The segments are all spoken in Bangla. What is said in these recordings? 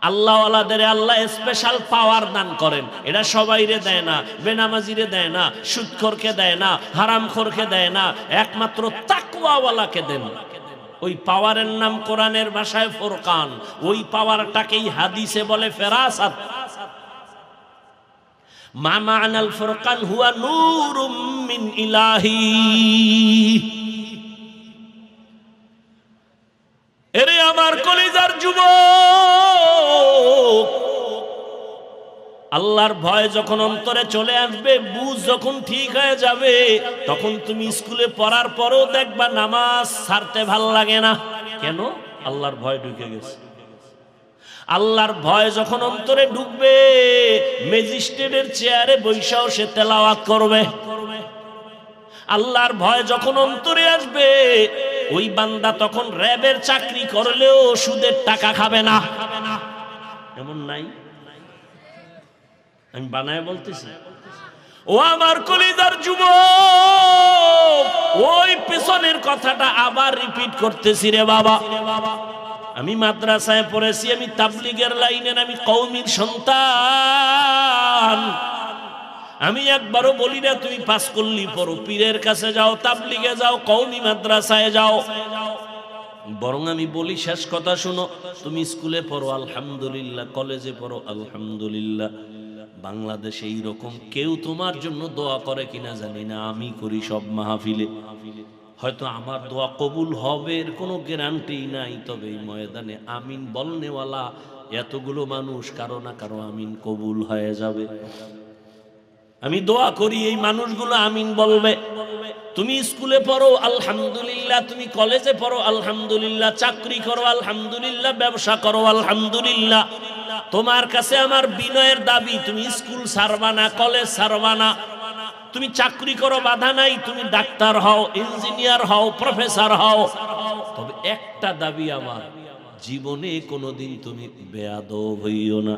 আল্লাহওয়ালাদের আল্লাহ স্পেশাল পাওয়ার দান করেন। এটা সবাইরে দেয় না, বেনামাজিরে দেয় না, সুদখোরকে দেয় না, হারামখোরকে দেয় না, একমাত্র তাকওয়াওয়ালাকে দেন। ওই পাওয়ারের নাম কোরআনের ভাষায় ফুরকান। ওই পাওয়ারটাকেই হাদিসে বলে ফেরাসাত। মা মা'নাল ফুরকান হুয়া নূরুম মিন ইলাহি। এরে আমার কলিজার যুবক, আল্লাহর ভয় যখন অন্তরে চলে আসবে, বুঝ যখন ঠিক হয়ে যাবে, তখন তুমি স্কুলে পড়ার পরেও দেখবা নামাজ ছাড়তে ভাল লাগে না। কেন? আল্লাহর ভয় ঢুকে গেছে। আল্লাহর ভয় যখন অন্তরে ঢুকবে, ম্যাজিস্ট্রেটের চেয়ারে বৈশাও সে তেলাওয়াত করবে। আল্লাহর ভয় যখন অন্তরে আসবে, ওই বান্দা তখন র্যাবের চাকরি করলেও সুদের টাকা খাবে না। এমন নাই? আমি বানায় বলতেছি। ও আমার কলিজার যুবক, ওই পেছনের কথাটা আবার রিপিট করতেছি রে বাবা। আমি মাদ্রাসায় পড়েছি, আমি তাবলীগের লাইনের, আমি কওমির সন্তান। আমি একবারও বলি না তুমি পাস করলি পড়ো, পীরের কাছে যাও, তাবলীগে যাও, কওমি মাদ্রাসায় যাও। বরং আমি বলি শেষ কথা শুনো, তুমি স্কুলে পড়ো আলহামদুলিল্লাহ, কলেজে পড়ো আলহামদুলিল্লাহ। বাংলাদেশে এইরকম কেউ তোমার জন্য দোয়া করে কিনা জানি না, আমি করি সব মাহফিলে। হয়তো আমার দোয়া কবুল হবে এর কোনো গ্যারান্টি নাই, তবে এই ময়দানে আমিন বলনেওয়ালা এতগুলো মানুষ, কারো না কারো আমিন কবুল হয়ে যাবে। আমি দোয়া করি এই মানুষগুলো আমিন বলবে। তুমি স্কুলে পড়ো আলহামদুলিল্লাহ, তুমি কলেজে পড়ো আলহামদুলিল্লাহ, চাকরি করো আলহামদুলিল্লাহ, ব্যবসা করো আলহামদুলিল্লাহ। তোমার কাছে আমার বিনয়ের দাবি, তুমি স্কুল ছাড়বা না, কলেজ ছাড়বা না। তুমি চাকরি করো, বাধা নাই, তুমি ডাক্তার হও, ইঞ্জিনিয়ার হও, প্রফেসর হও। তবে একটা দাবি আমার, জীবনে কোনোদিন তুমি বেয়াদব হইও না।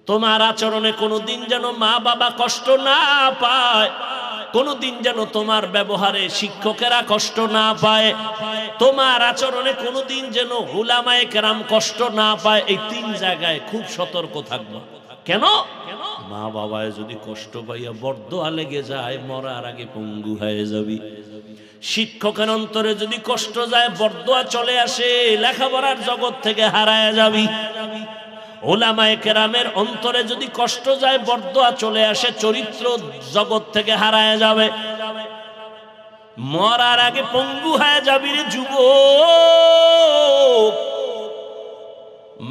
তোমার আচরণে কোনোদিন যেন মা বাবা কষ্ট না পায়, কোনোদিন যেন তোমার ব্যবহারে শিক্ষকেরা কষ্ট না পায়, তোমার আচরণে কোনোদিন যেন উলামায়ে কেরাম কষ্ট না পায়। এই তিন জায়গায় খুব সতর্ক থাকবো। কেন? মা বাবায় যদি কষ্ট পাইয়া বরদোয়া লেগে যায়, মরার আগে পঙ্গু হয়ে যাবি। শিক্ষকের অন্তরে যদি কষ্ট যায়, বরদোয়া চলে আসে, লেখাপড়ার জগৎ থেকে হারায় যাবি। উলামায়ে কেরামের অন্তরে যদি কষ্ট যায়, বরদোয়া চলে আসে, চরিত্র জগৎ থেকে হারায় যাবে। মরার আগে পঙ্গু হয়ে যাবি রে যুবক।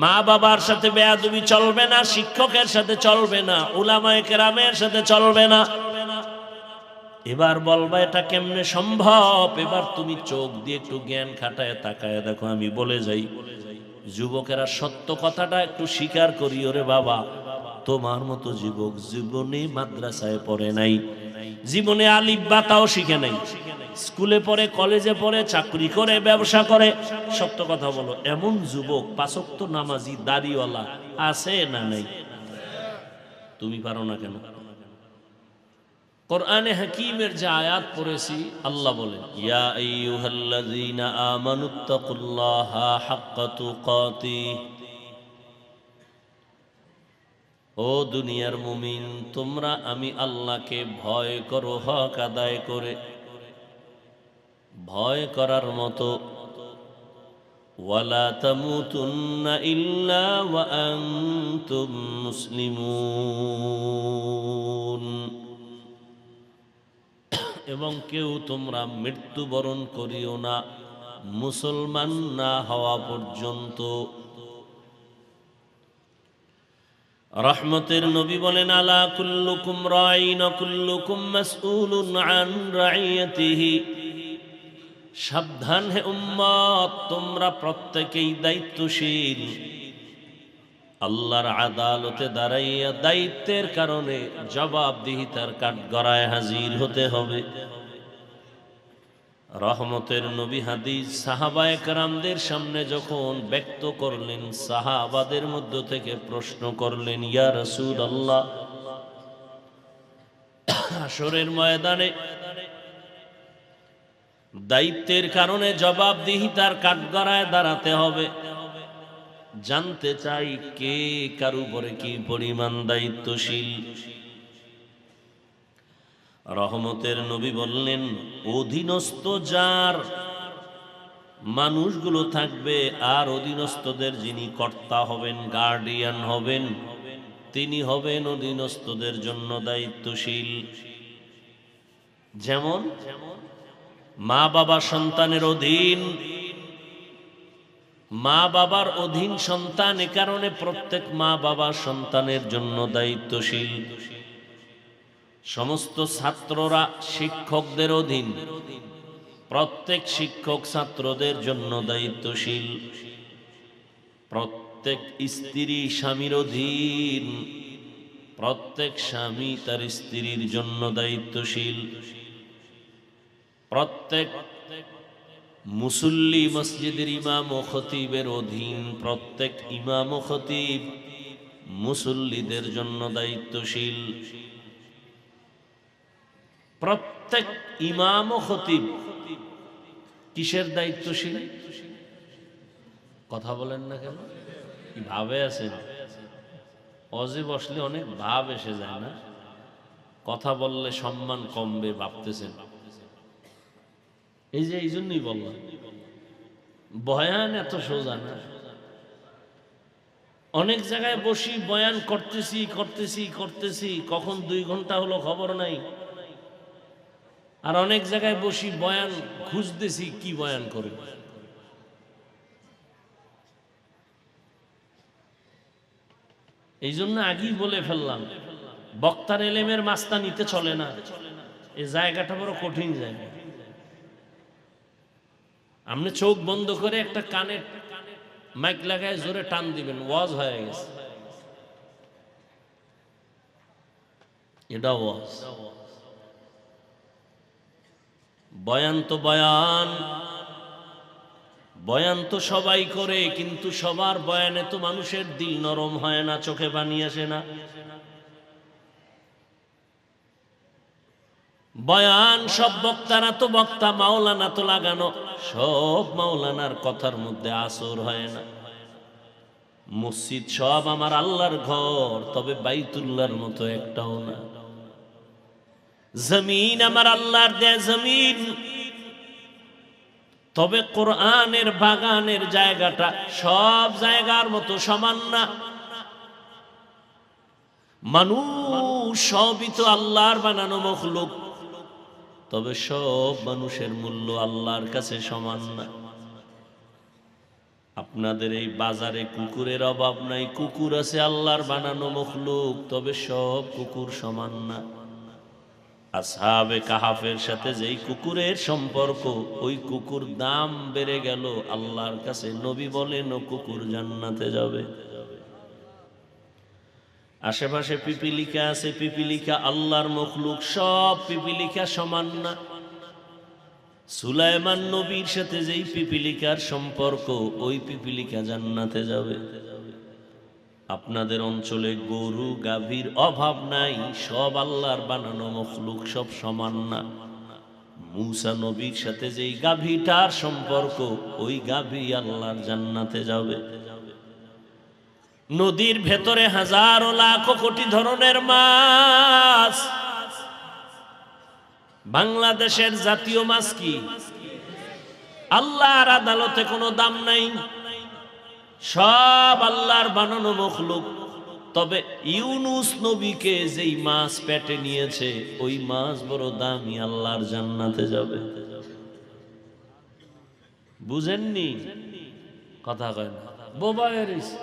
মা বাবার সাথে বেয়াদবি চলবে না, শিক্ষকের সাথে চলবে না, উলামায়ে কেরামের সাথে চলবে না। এবার বলবা এটা কেমনে সম্ভব? এবার তুমি চোখ দিয়ে একটু জ্ঞান খাটায় তাকায় দেখো। আমি বলে যাই, যুবকেরা সত্য কথাটা একটু স্বীকার করি। ওরে বাবা, তোমার মতো যুবক জীবনে মাদ্রাসায় পড়ে নাই, জীবনে আলিফ বা তাও শিখে নাই, স্কুলে পড়ে, কলেজে পড়ে, চাকরি করে, ব্যবসা করে। সত্য কথা বলো, এমন যুবক পাঁচ ওয়াক্ত নামাজি দাড়িওয়ালা আছে না নাই? তুমি পারো না কেন? কোরআনে হাকিমের যে আয়াত পড়েছি, আল্লাহ বলেন, ইয়া আইয়ুহাল্লাযীনা আমানুত্তাকুল্লাহা হাক্কা তুকাতিহ। ও দুনিয়ার মুমিন, তোমরা আমি আল্লাহকে ভয় করো হক আদায় করে। ভয় করার মতো। ওয়ালা তামুতুন্না ইল্লা ওয়া আনতুম মুসলিমুন। এবং কেউ তোমরা মৃত্যুবরণ করিও না মুসলমান না হওয়া পর্যন্ত। রহমতের নবী বলেন, আলা কুল্লুকুম রাঈন ওয়া কুল্লুকুম মাসউলুন আন রাইয়াতিহি। সাবধান হে উম্মত, তোমরা প্রত্যেকেই দায়িত্বশীল। আল্লাহর আদালতে দাঁড়াইয়া দায়িত্বের কারণে জবাবদিহিতার কাঠগড়ায় হাজির হতে হবে। রহমতের নবী হাদিস সাহাবায়ে কেরামদের সামনে যখন ব্যক্ত করলেন, সাহাবাদের মধ্য থেকে প্রশ্ন করলেন, ইয়া রাসূলুল্লাহ, হাশরের ময়দানে দায়িত্বের কারণে জবাবদিহিতার কাঠগড়ায় দাঁড়াতে হবে, জানতে চাই কে কার উপরে কি পরিমাণ দায়িত্বশীল। রহমতের নবী বললেন, অধীনস্থ যার মানুষগুলো থাকবে আর অধীনস্থদের যিনি কর্তা হবেন, গার্ডিয়ান হবেন, তিনি হবেন অধীনস্থদের জন্য দায়িত্বশীল। যেমন মা বাবা সন্তানের অধীন, মা বাবার অধীন সন্তান, এ কারণে প্রত্যেক মা বাবা সন্তানের জন্য দায়িত্বশীল। সমস্ত ছাত্ররা শিক্ষকদের অধীন, প্রত্যেক শিক্ষক ছাত্রদের জন্য দায়িত্বশীল। প্রত্যেক স্ত্রী স্বামীর অধীন, প্রত্যেক স্বামী তার স্ত্রীর জন্য দায়িত্বশীল। প্রত্যেক মুসল্লি মসজিদের ইমাম ও খতিবের অধীন, প্রত্যেক ইমাম ও খতিব মুসল্লিদের জন্য দায়িত্বশীল। প্রত্যেক ইমাম ও খতিব কিসের দায়িত্বশীল? কথা বলেন না কেন? কি ভাবে আছেন? অজে বসলে অনেক ভাব এসে যায় না? কথা বললে সম্মান কমবে ভাবতেছেন। এই জন্যই বললাম, বয়ান এত সোজা না। অনেক জায়গায় বসি বয়ান করতেছি, কখন 2 ঘন্টা হলো খবর নাই। আর অনেক জায়গায় বসি বয়ান খুঁজতেছি কি বয়ান করে। এই জন্য আগেই বলে ফেললাম, বক্তার এলেমের মাস্তা নিতে চলে না। এই জায়গাটা বড় কঠিন জায়গা। আপনি চোখ বন্ধ করে একটা কানে মাইক লাগায় জোরে টান দিবেন, ওয়াজ হয়ে গেছে। এটা ওয়াজ। বয়ান তো বয়ান, বয়ান তো সবাই করে, কিন্তু সবার বয়ানে তো মানুষের দিল নরম হয় না, চোখে পানি আসে না। বয়ান সব বক্তারা তো বক্তা, মাওলানা তো লাগানো, সব মাওলানার কথার মধ্যে আসর হয় না। মসজিদ সব আমার আল্লাহর ঘর, তবে বাইতুল্লাহর মতো একটাও না। জমিন আমার আল্লাহর দেয়া জমিন, তবে কোরআনের বাগানের জায়গাটা সব জায়গার মতো সমান না। মানুষ সবই তো আল্লাহর বানানো মখলুক, তবে সব মানুষের মূল্য আল্লাহর কাছে সমান না। আপনাদের এই বাজারে কুকুরের অভাব নাই, কুকুর আছে আল্লাহর বানানো মখলুক, তবে সব কুকুর সমান না। আসহাবে কাহাফের সাথে যেই কুকুরের সম্পর্ক, ওই কুকুর দাম বেড়ে গেল আল্লাহর কাছে। নবী বলেন ও কুকুর জান্নাতে যাবে। আশেপাশে পিপিলিকা আছে, পিপিলিকা আল্লাহর মখলুক, সব পিপিলিকা সমান না। সুলাইমান নবীর সাথে যেই পিপিলিকার সম্পর্ক, ওই পিপিলিকা জান্নাতে যাবে। আপনাদের অঞ্চলে গরু গাভীর অভাব নাই, সব আল্লাহর বানানো মখলুক, সব সমান না। মূসা নবীর সাথে যেই গাভীটার সম্পর্ক, ওই গাভী আল্লাহর জান্নাতে যাবে। নদীর ভেতরে হাজারো লাখো কোটি ধরনের মাছ। বাংলাদেশের জাতীয় মাছ কি? আল্লাহর আদালতে কোনো দাম নাই, সব আল্লাহর বানানো মখলুক। তবে ইউনুস নবীকে যেই মাছ পেটে নিয়েছে, ওই মাছ বড় দামি, আল্লাহর জান্নাতে যাবে। বুঝেননি? কথা কয় না, বোবা হয়ে রইছে।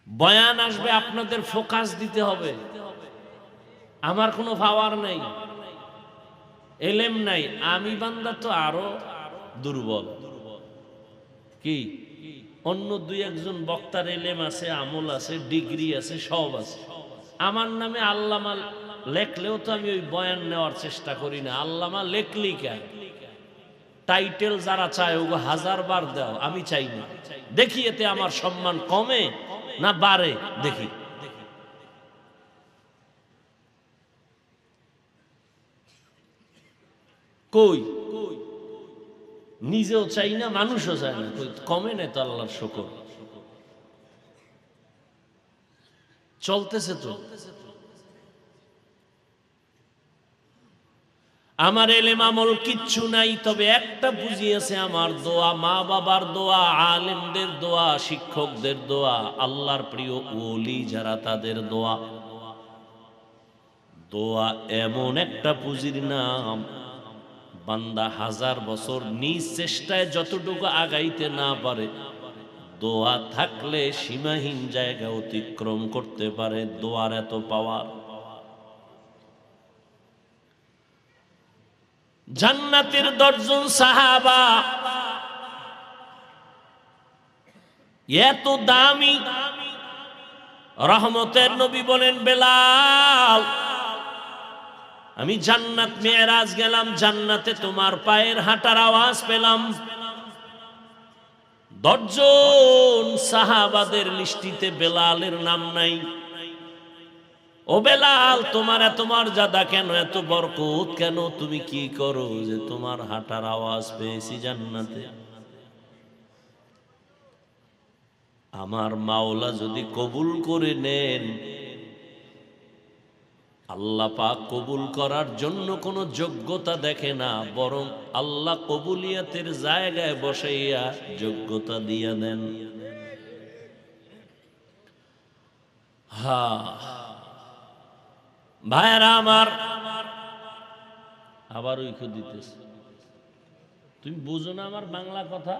বয়ান আসবে, আপনাদের ফোকাস দিতে হবে। আমার কোনো পাওয়ার নাই, এলেম নাই, আমি বান্দা তো আরো দুর্বল। কি অন্য 2-1 বক্তার এলেম আছে, আমল আছে, ডিগ্রি আছে, সব আছে। আমার নামে আল্লামা লেখলেও তো আমি ওই বয়ান নেওয়ার চেষ্টা করি না। আল্লামা লেখলি কেন? টাইটেল যারা চায় ওগো 1000 বার দাও, আমি চাই না। দেখি এতে আমার সম্মান কমে না বাড়ে, দেখি। কই নিজেও চাই না, মানুষও চায় না, কমে নাই তো আল্লাহর শুকর। চলতেছে তো। আমার এলেম আমল কিচ্ছু নাই, তবে একটা পুঁজি আছে, আমার দোয়া, মা বাবার দোয়া, আলেমদের দোয়া, শিক্ষকদের দোয়া, আল্লাহর প্রিয় ওলি যারা তাদের দোয়া। দোয়া এমন একটা পুঁজির নাম, বান্দা 1000 বছর নিজ চেষ্টায় যতটুকু আগাইতে না পারে, দোয়া থাকলে সীমাহীন জায়গা অতিক্রম করতে পারে। দোয়ার এত পাওয়ার। জান্নাতের 10 জন সাহাবা এত দামি, রহমতের নবী বলেন, বেলাল আমি জান্নাত মেরাজ গেলাম, জান্নাতে তোমার পায়ের হাঁটার আওয়াজ পেলাম। 10 জন সাহাবাদের লিস্টিতে বেলালের নাম নাই। ও বেলাল, তোমার এত মর্যাদা কেন, এত বরকত কেন, তুমি কি করো যে তোমার হাঁটার আওয়াজ পেয়েছি জান্নাতে? আমার মাওলা যদি কবুল করে নেন, আল্লাহ পাক কবুল করার জন্য কোনো যোগ্যতা দেখে না, বরং আল্লাহ কবুলিয়াতের জায়গায় বসাইয়া যোগ্যতা দিয়ে দেন। ভাইরা আমার, আবার ঐক্য দিতেছে। তুমি বুঝো না আমার বাংলা কথা?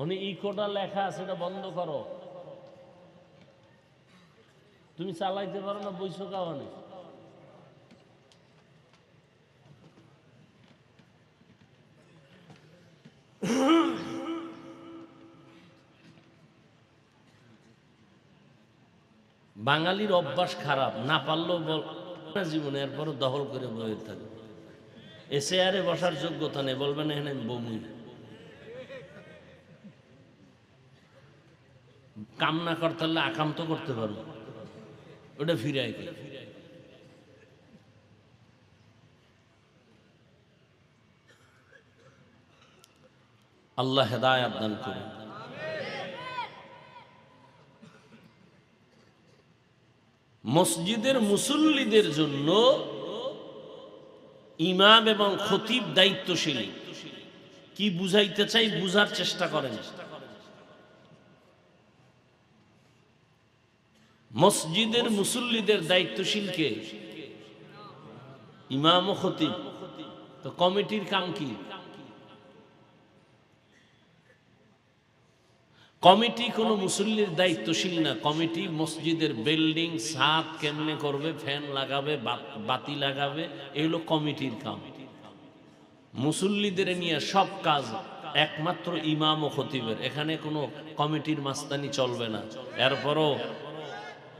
উনি ইকোটা লেখা আছে, এটা বন্ধ করো। তুমি চালাইতে পারো না, বইছো কারণে। বাঙালির অভ্যাস খারাপ, না পারলেও জীবনে এরপরও দখল করে বয়ে থাকে। এ চেয়ারে বসার যোগ্যতা নেই, বলবেন এখানে বমি। কাম না করতে হলে আকাম তো করতে পারবো, ওটা ফিরাই। আল্লাহ হেদায়েত দান করুন। মসজিদের মুসল্লিদের জন্য ইমাম এবং খতিব দায়িত্বশীল। কি বুঝাইতে চাই বুঝার চেষ্টা করেন। মসজিদের মুসল্লিদের দায়িত্বশীল কে? ইমাম ও খতিব। তো কমিটির কাম কি? কমিটি কোনো মুসল্লির দায়িত্বশীল না। কমিটি মসজিদের বিল্ডিং, ছাদ কেমনে করবে, ফ্যান লাগাবে, বাতি লাগাবে, এগুলো কমিটির কাম। মুসল্লিদের নিয়ে সব কাজ একমাত্র ইমাম ও খতিবের। এখানে কোনো কমিটির মাস্তানি চলবে না। এরপরও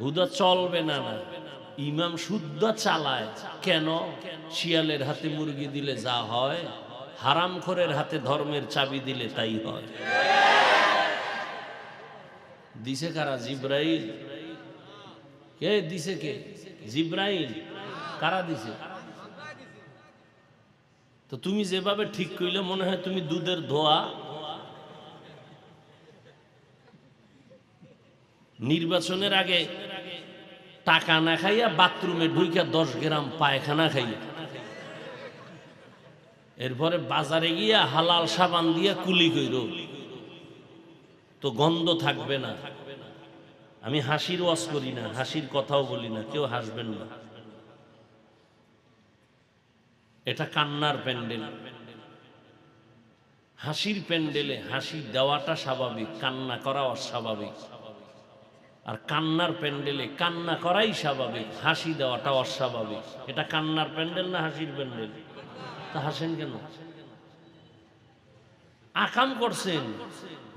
হুদা চলবে না, না ইমাম শুদ্ধ চালায়। কেন? শিয়ালের হাতে মুরগি দিলে যা হয়, হারামখোরের হাতে ধর্মের চাবি দিলে তাই হয়। দিছে কারা? জিব্রাইল। কে দিছে? কে? জিব্রাইল। কারা দিছে? তো তুমি যেভাবে ঠিক কইলে মনে হয় তুমি দুধের ধোয়া। নির্বাচনের আগে টাকা না খাইয়া বাথরুমে ঢুইকা 10 গ্রাম পায়খানা খাইয়া, এরপরে বাজারে গিয়া হালাল সাবান দিয়া কুলি কইর, তো গন্ধ থাকবে না। আমি হাসির ওয়াজ করি না, হাসির কথাও বলি না, কেউ হাসবেন না। এটা কান্নার প্যান্ডেল। হাসির প্যান্ডেলে হাসি দেওয়াটা স্বাভাবিক, কান্না করা অস্বাভাবিক। আর কান্নার প্যান্ডেলে কান্না করাই স্বাভাবিক, হাসি দেওয়াটা অস্বাভাবিক। এটা কান্নার প্যান্ডেল না হাসির প্যান্ডেল? তা হাসেন কেন? আকাম করছেন,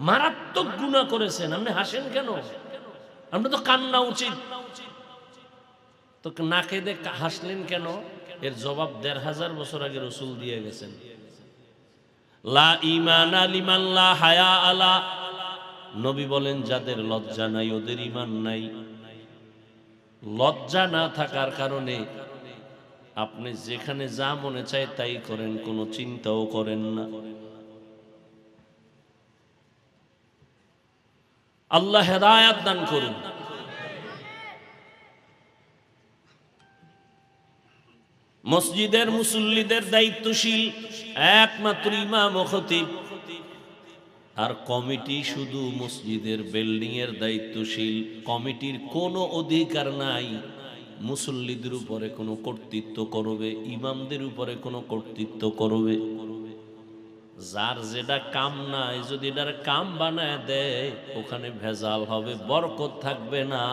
মারাত্মক গুনাহ করেছেন, আপনি হাসেন কেন? আপনি তো কান্না উচিত। তো না কেঁদে হাসলেন কেন? এর জবাব 1500 বছর আগে রাসূল দিয়ে গেছেন। লা ঈমানা লিমান লা হায়া আলা। নবী বলেন, যাদের লজ্জা নাই ওদের ঈমান নাই। লজ্জা না থাকার কারণে আপনি যেখানে যা মনে চায় তাই করেন, কোনো চিন্তাও করেন না। আল্লাহ হেদায়েত দান করুন। মসজিদের মুসল্লিদের দায়িত্বশীল একমাত্র ইমাম ও খতিব, আর কমিটি শুধু মসজিদের বিল্ডিং এর দায়িত্বশীল। কমিটির কোনো অধিকার নাই মুসল্লিদের উপরে কোনো কর্তৃত্ব করবে, ইমামদের উপরে কোনো কর্তৃত্ব করবে। যার যেটা কাম নাই, যদি এটার কাম বানায় দেয় ওখানে ভেজাল হবে, বরকত থাকবে না।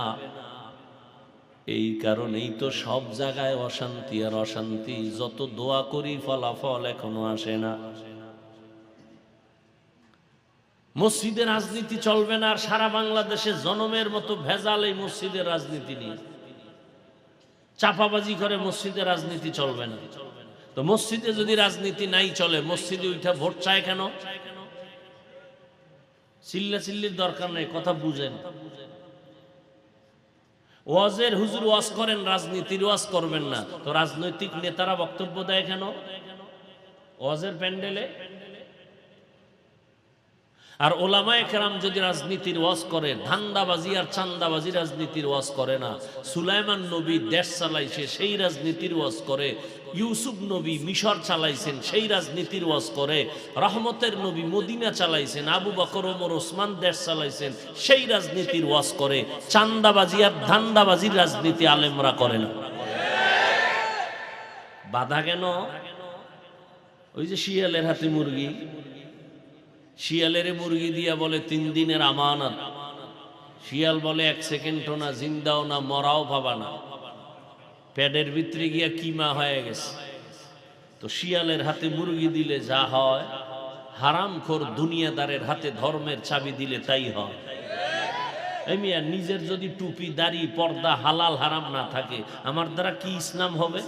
এই কারণেই তো সব জায়গায় অশান্তি আর অশান্তি। যত দোয়া করি ফলাফল এখনো আসে না। মসজিদের রাজনীতি চলবে না, আর সারা বাংলাদেশে জনমের মতো ভেজাল এই মসজিদের রাজনীতি নিয়ে চাপাবাজি করে। মসজিদের রাজনীতি চলবে না। তো মসজিদে যদি রাজনীতি নাই চলে, মসজিদে উঠা ভোট চায় কেন? চিল্লাচিল্লির দরকার নেই, কথা বুঝেন। ওয়াজের হুজুর ওয়াজ করেন, রাজনীতির ওয়াজ করবেন না। তো রাজনৈতিক নেতারা বক্তব্য দেয় কেন ওয়াজের প্যান্ডেলে? আর ওলামায়ে কেরাম যদি রাজনীতির ওয়াজ করে, ধান্দাবাজি আর চান্দাবাজি রাজনীতির ওয়াজ করে না। সুলাইমান নবী দেশ চালাইছে, সেই রাজনীতির ওয়াজ করে। ইউসুফ নবী মিশর চালাইছেন, সেই রাজনীতির ওয়াজ করে। রহমতের নবী মদিনা চালাইছেন, আবু বকর ওমর ওসমান দেশ চালাইছেন, সেই রাজনীতির ওয়াজ করে। চান্দাবাজি আর ধান্দাবাজির রাজনীতি আলেমরা করে না। বাধা কেন? ওই যে শিয়ালের হাতে মুরগি, শিয়ালের মুরগি দিয়া বলে 3 দিনের আমানত। শিয়াল বলে 1 সেকেন্ডও না, জিন্দাও না, মরাও পাবা না। পেটের ভিতরে গিয়া কিমা হয়ে গেছে। তো শিয়ালের হাতে মুরগি দিলে যা হয়, হারামখোর দুনিয়াদারের হাতে ধর্মের চাবি দিলে তাই হয়। এই মিয়া, নিজের যদি টুপি দাড়ি পর্দা হালাল হারাম না থাকে, আমার দ্বারা কি ইসলাম হবে?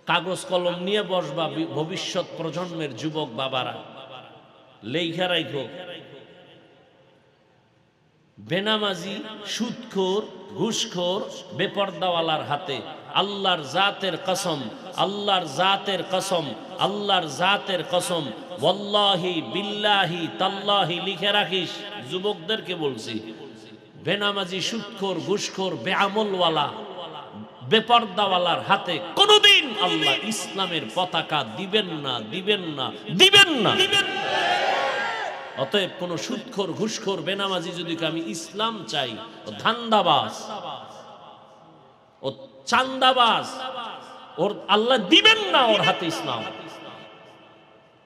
কাগজ কলম নিয়ে বসবা ভবিষ্যৎ প্রজন্মের যুবক বাবারা, লেখা রাখো, বেনামাজি, সুদখোর, ঘুষখোর, বেপর্দাওয়ালার হাতে আল্লাহর জাতের কসম, আল্লাহর জাতের কসম, আল্লাহর জাতের কসম, ওয়াল্লাহি বিল্লাহি তাল্লাহি লিখে রাখিস। যুবকদেরকে বলছি, বেনামাজি, সুদখোর, ঘুষখোর, বেআমলওয়ালা, বেপর্দাওয়ালার হাতে কোনোদিন আল্লাহ ইসলামের পতাকা দিবেন না, দিবেন না, দিবেন না। অতএব কোন সুদখোর, ঘুষখোর, বেনামাজি যদি আমি ইসলাম চাই, ও ধান্দাবাজ, ও চান্দাবাজ, ওর আল্লাহ দিবেন না ওর হাতে ইসলাম।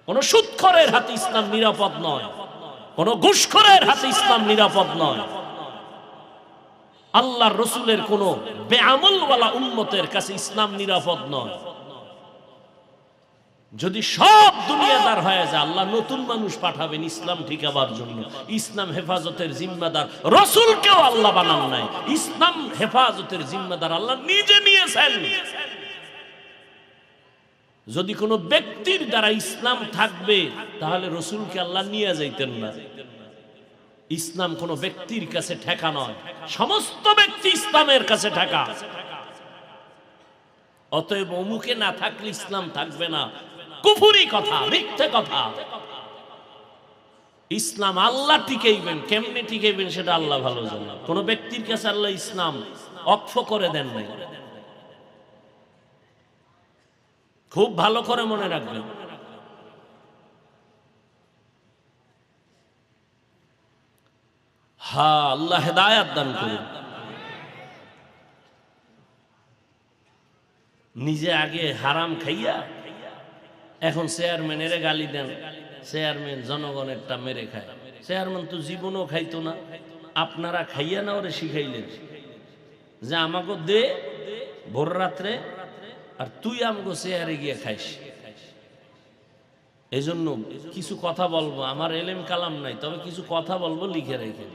কোন সুদখোরের হাতে ইসলাম নিরাপদ নয়, কোন ঘুষখোরের হাতে ইসলাম নিরাপদ নয়। আল্লাহর রসুলের কোন বেআমলওয়ালা উম্মতের কাছে ইসলাম নিরাপদ নয়। যদি সব দুনিয়াদার হয়ে যায়, আল্লাহ নতুন মানুষ পাঠাবেন ইসলাম ঠিকাবার জন্য। ইসলাম হেফাজতের জিম্মাদার রসুলকেও আল্লাহ বানান নাই, ইসলাম হেফাজতের জিম্মাদার আল্লাহ নিজে নিয়েছেন। যদি কোনো ব্যক্তির দ্বারা ইসলাম থাকবে, তাহলে রসুলকে আল্লাহ নিয়ে যাইতেন না। ইসলাম কোন ব্যক্তির কাছে ঠেকা নয়, সমস্ত ব্যক্তি ইসলামের কাছে ঠেকা। অতএব অমুকে না থাকলে ইসলাম থাকবে না, কুফুরি কথা, মিথ্যে কথা। ইসলাম আল্লাহ টিকাইবেন, কেমনে টিকাইবেন সেটা আল্লাহ ভালো জানেন। কোন ব্যক্তির কাছে আল্লাহ ইসলাম অক্ষ করে দেন নাই। খুব ভালো করে মনে রাখবেন। হ্যাঁ, আল্লাহ হেদায়েত দান করুন। নিজে আগে হারাম খাইয়া এখন চেয়ারম্যানের গালি দেন। চেয়ারম্যান জনগণেরটা মেরে খায়। চেয়ারম্যান তো জীবনও খাইতো না, আপনারা খাইয়া না ওরে শিখাইলেন যে আমাকে দে ভোর রাত্রে, আর তুই আমাকে চেয়ারে গিয়ে খাইস। এই জন্য কিছু কথা বলবো, আমার এলেম কালাম নাই, তবে কিছু কথা বলবো, লিখে রেখে,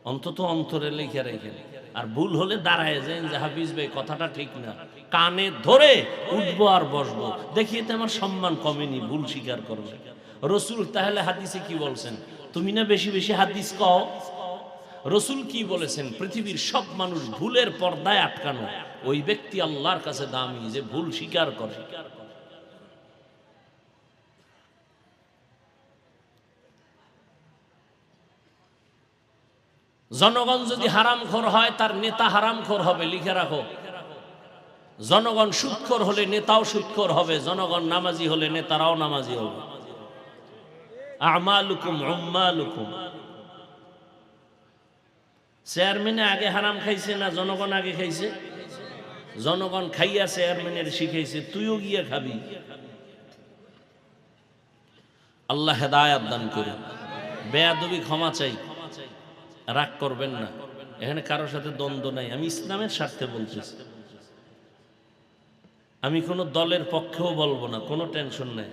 অন্তত অন্তরে লিখে রেখে। আর ভুল হলে দাঁড়ায় যান যে হাফিজ ভাই কথাটা ঠিক না, কানে ধরে উঠবো আর বসবো। দেখিয়ে তো আমার সম্মান কমেনি, ভুল স্বীকার করবে। রসুল তাহলে হাদিসে কি বলছেন? তুমি না বেশি বেশি হাদিস কও, রসুল কি বলেছেন? পৃথিবীর সব মানুষ ভুলের পর্দায় আটকানো, ওই ব্যক্তি আল্লাহর কাছে দামি যে ভুল স্বীকার করে। জনগণ যদি হারামখোর হয়, তার নেতা হারামখোর হবে, লিখে রাখো। জনগণ সুদখোর হলে নেতাও সুদখোর হবে, জনগণ নামাজি হলে নেতারাও নামাজি হবে। আমালুকুম উম্মালুকুম। চেয়ারম্যানে আগে হারাম খাইছে না জনগণ আগে খাইছে? জনগণ খাইয়া চেয়ারম্যানের শিখাইছে, তুইও গিয়ে খাবি। আল্লাহ হেদায়াত দান করুন। বেয়াদবি ক্ষমা চাই, রাগ করবেন না, এখানে কারোর সাথে দ্বন্দ্ব নাই, আমি ইসলামের স্বার্থে বলতেছি। আমি কোনো দলের পক্ষেও বলবো না, কোনো টেনশন নাই।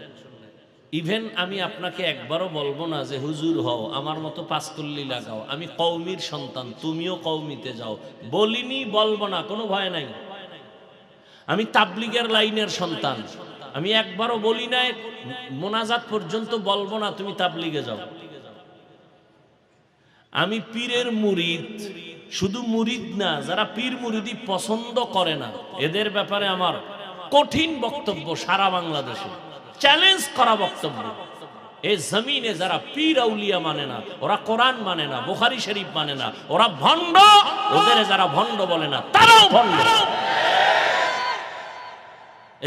ইভেন আমি আপনাকে একবারও বলবো না যে হুজুর হও, আমার মতো পাঁচকল্লি লাগাও, আমি কওমির সন্তান, তুমিও কওমিতে যাও, বলিনি, বলবো না, কোনো ভয় নাই। আমি তাবলিগের লাইনের সন্তান, আমি একবারও বলি নাই মোনাজাত পর্যন্ত বলবো না তুমি তাবলিগে যাও। আমি পীরের মুরিদ, শুধু মুরিদ না, যারা পীর মুরিদি পছন্দ করে না, এদের ব্যাপারে আমার কঠিন বক্তব্য, সারা বাংলাদেশে চ্যালেঞ্জ করা বক্তব্য। এই জমিনে যারা পীর আউলিয়া মানে না, ওরা কোরআন মানে না, বুখারী শরীফ মানে না, ওরা ভণ্ড। ওদের যারা ভণ্ড বলে না, তারাও ভণ্ড।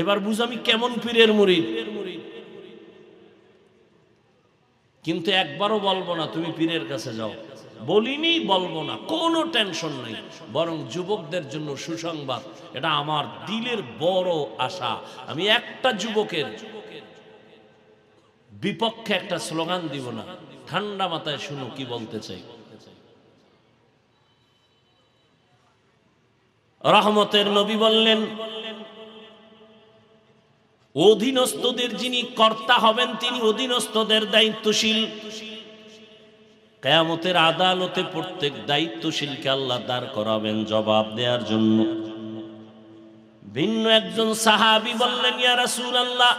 এবার বুঝ আমি কেমন পীরের মুরিদ। কিন্তু একবারও বলবো না তুমি পীরের কাছে যাও, বলিনি, বলবো না, কোনো টেনশন নেই। বরং যুবকদের জন্য সুসংবাদ, এটা আমার দিলের বড় আশা। আমি একটা যুবকের বিপক্ষে একটা স্লোগান দিব না, ঠান্ডা মাথায় শুনো কি বলতে চাই। রহমতের নবী বললেন, অধীনস্থদের যিনি কর্তা হবেন তিনি অধীনস্থদের দায়িত্বশীল। কিয়ামতের আদালতে প্রত্যেক দায়িত্বশীলকে আল্লাহ দাঁড় করাবেন জবাব দেওয়ার জন্য। ভিন্ন একজন সাহাবী বললেন, ইয়া রাসূলুল্লাহ,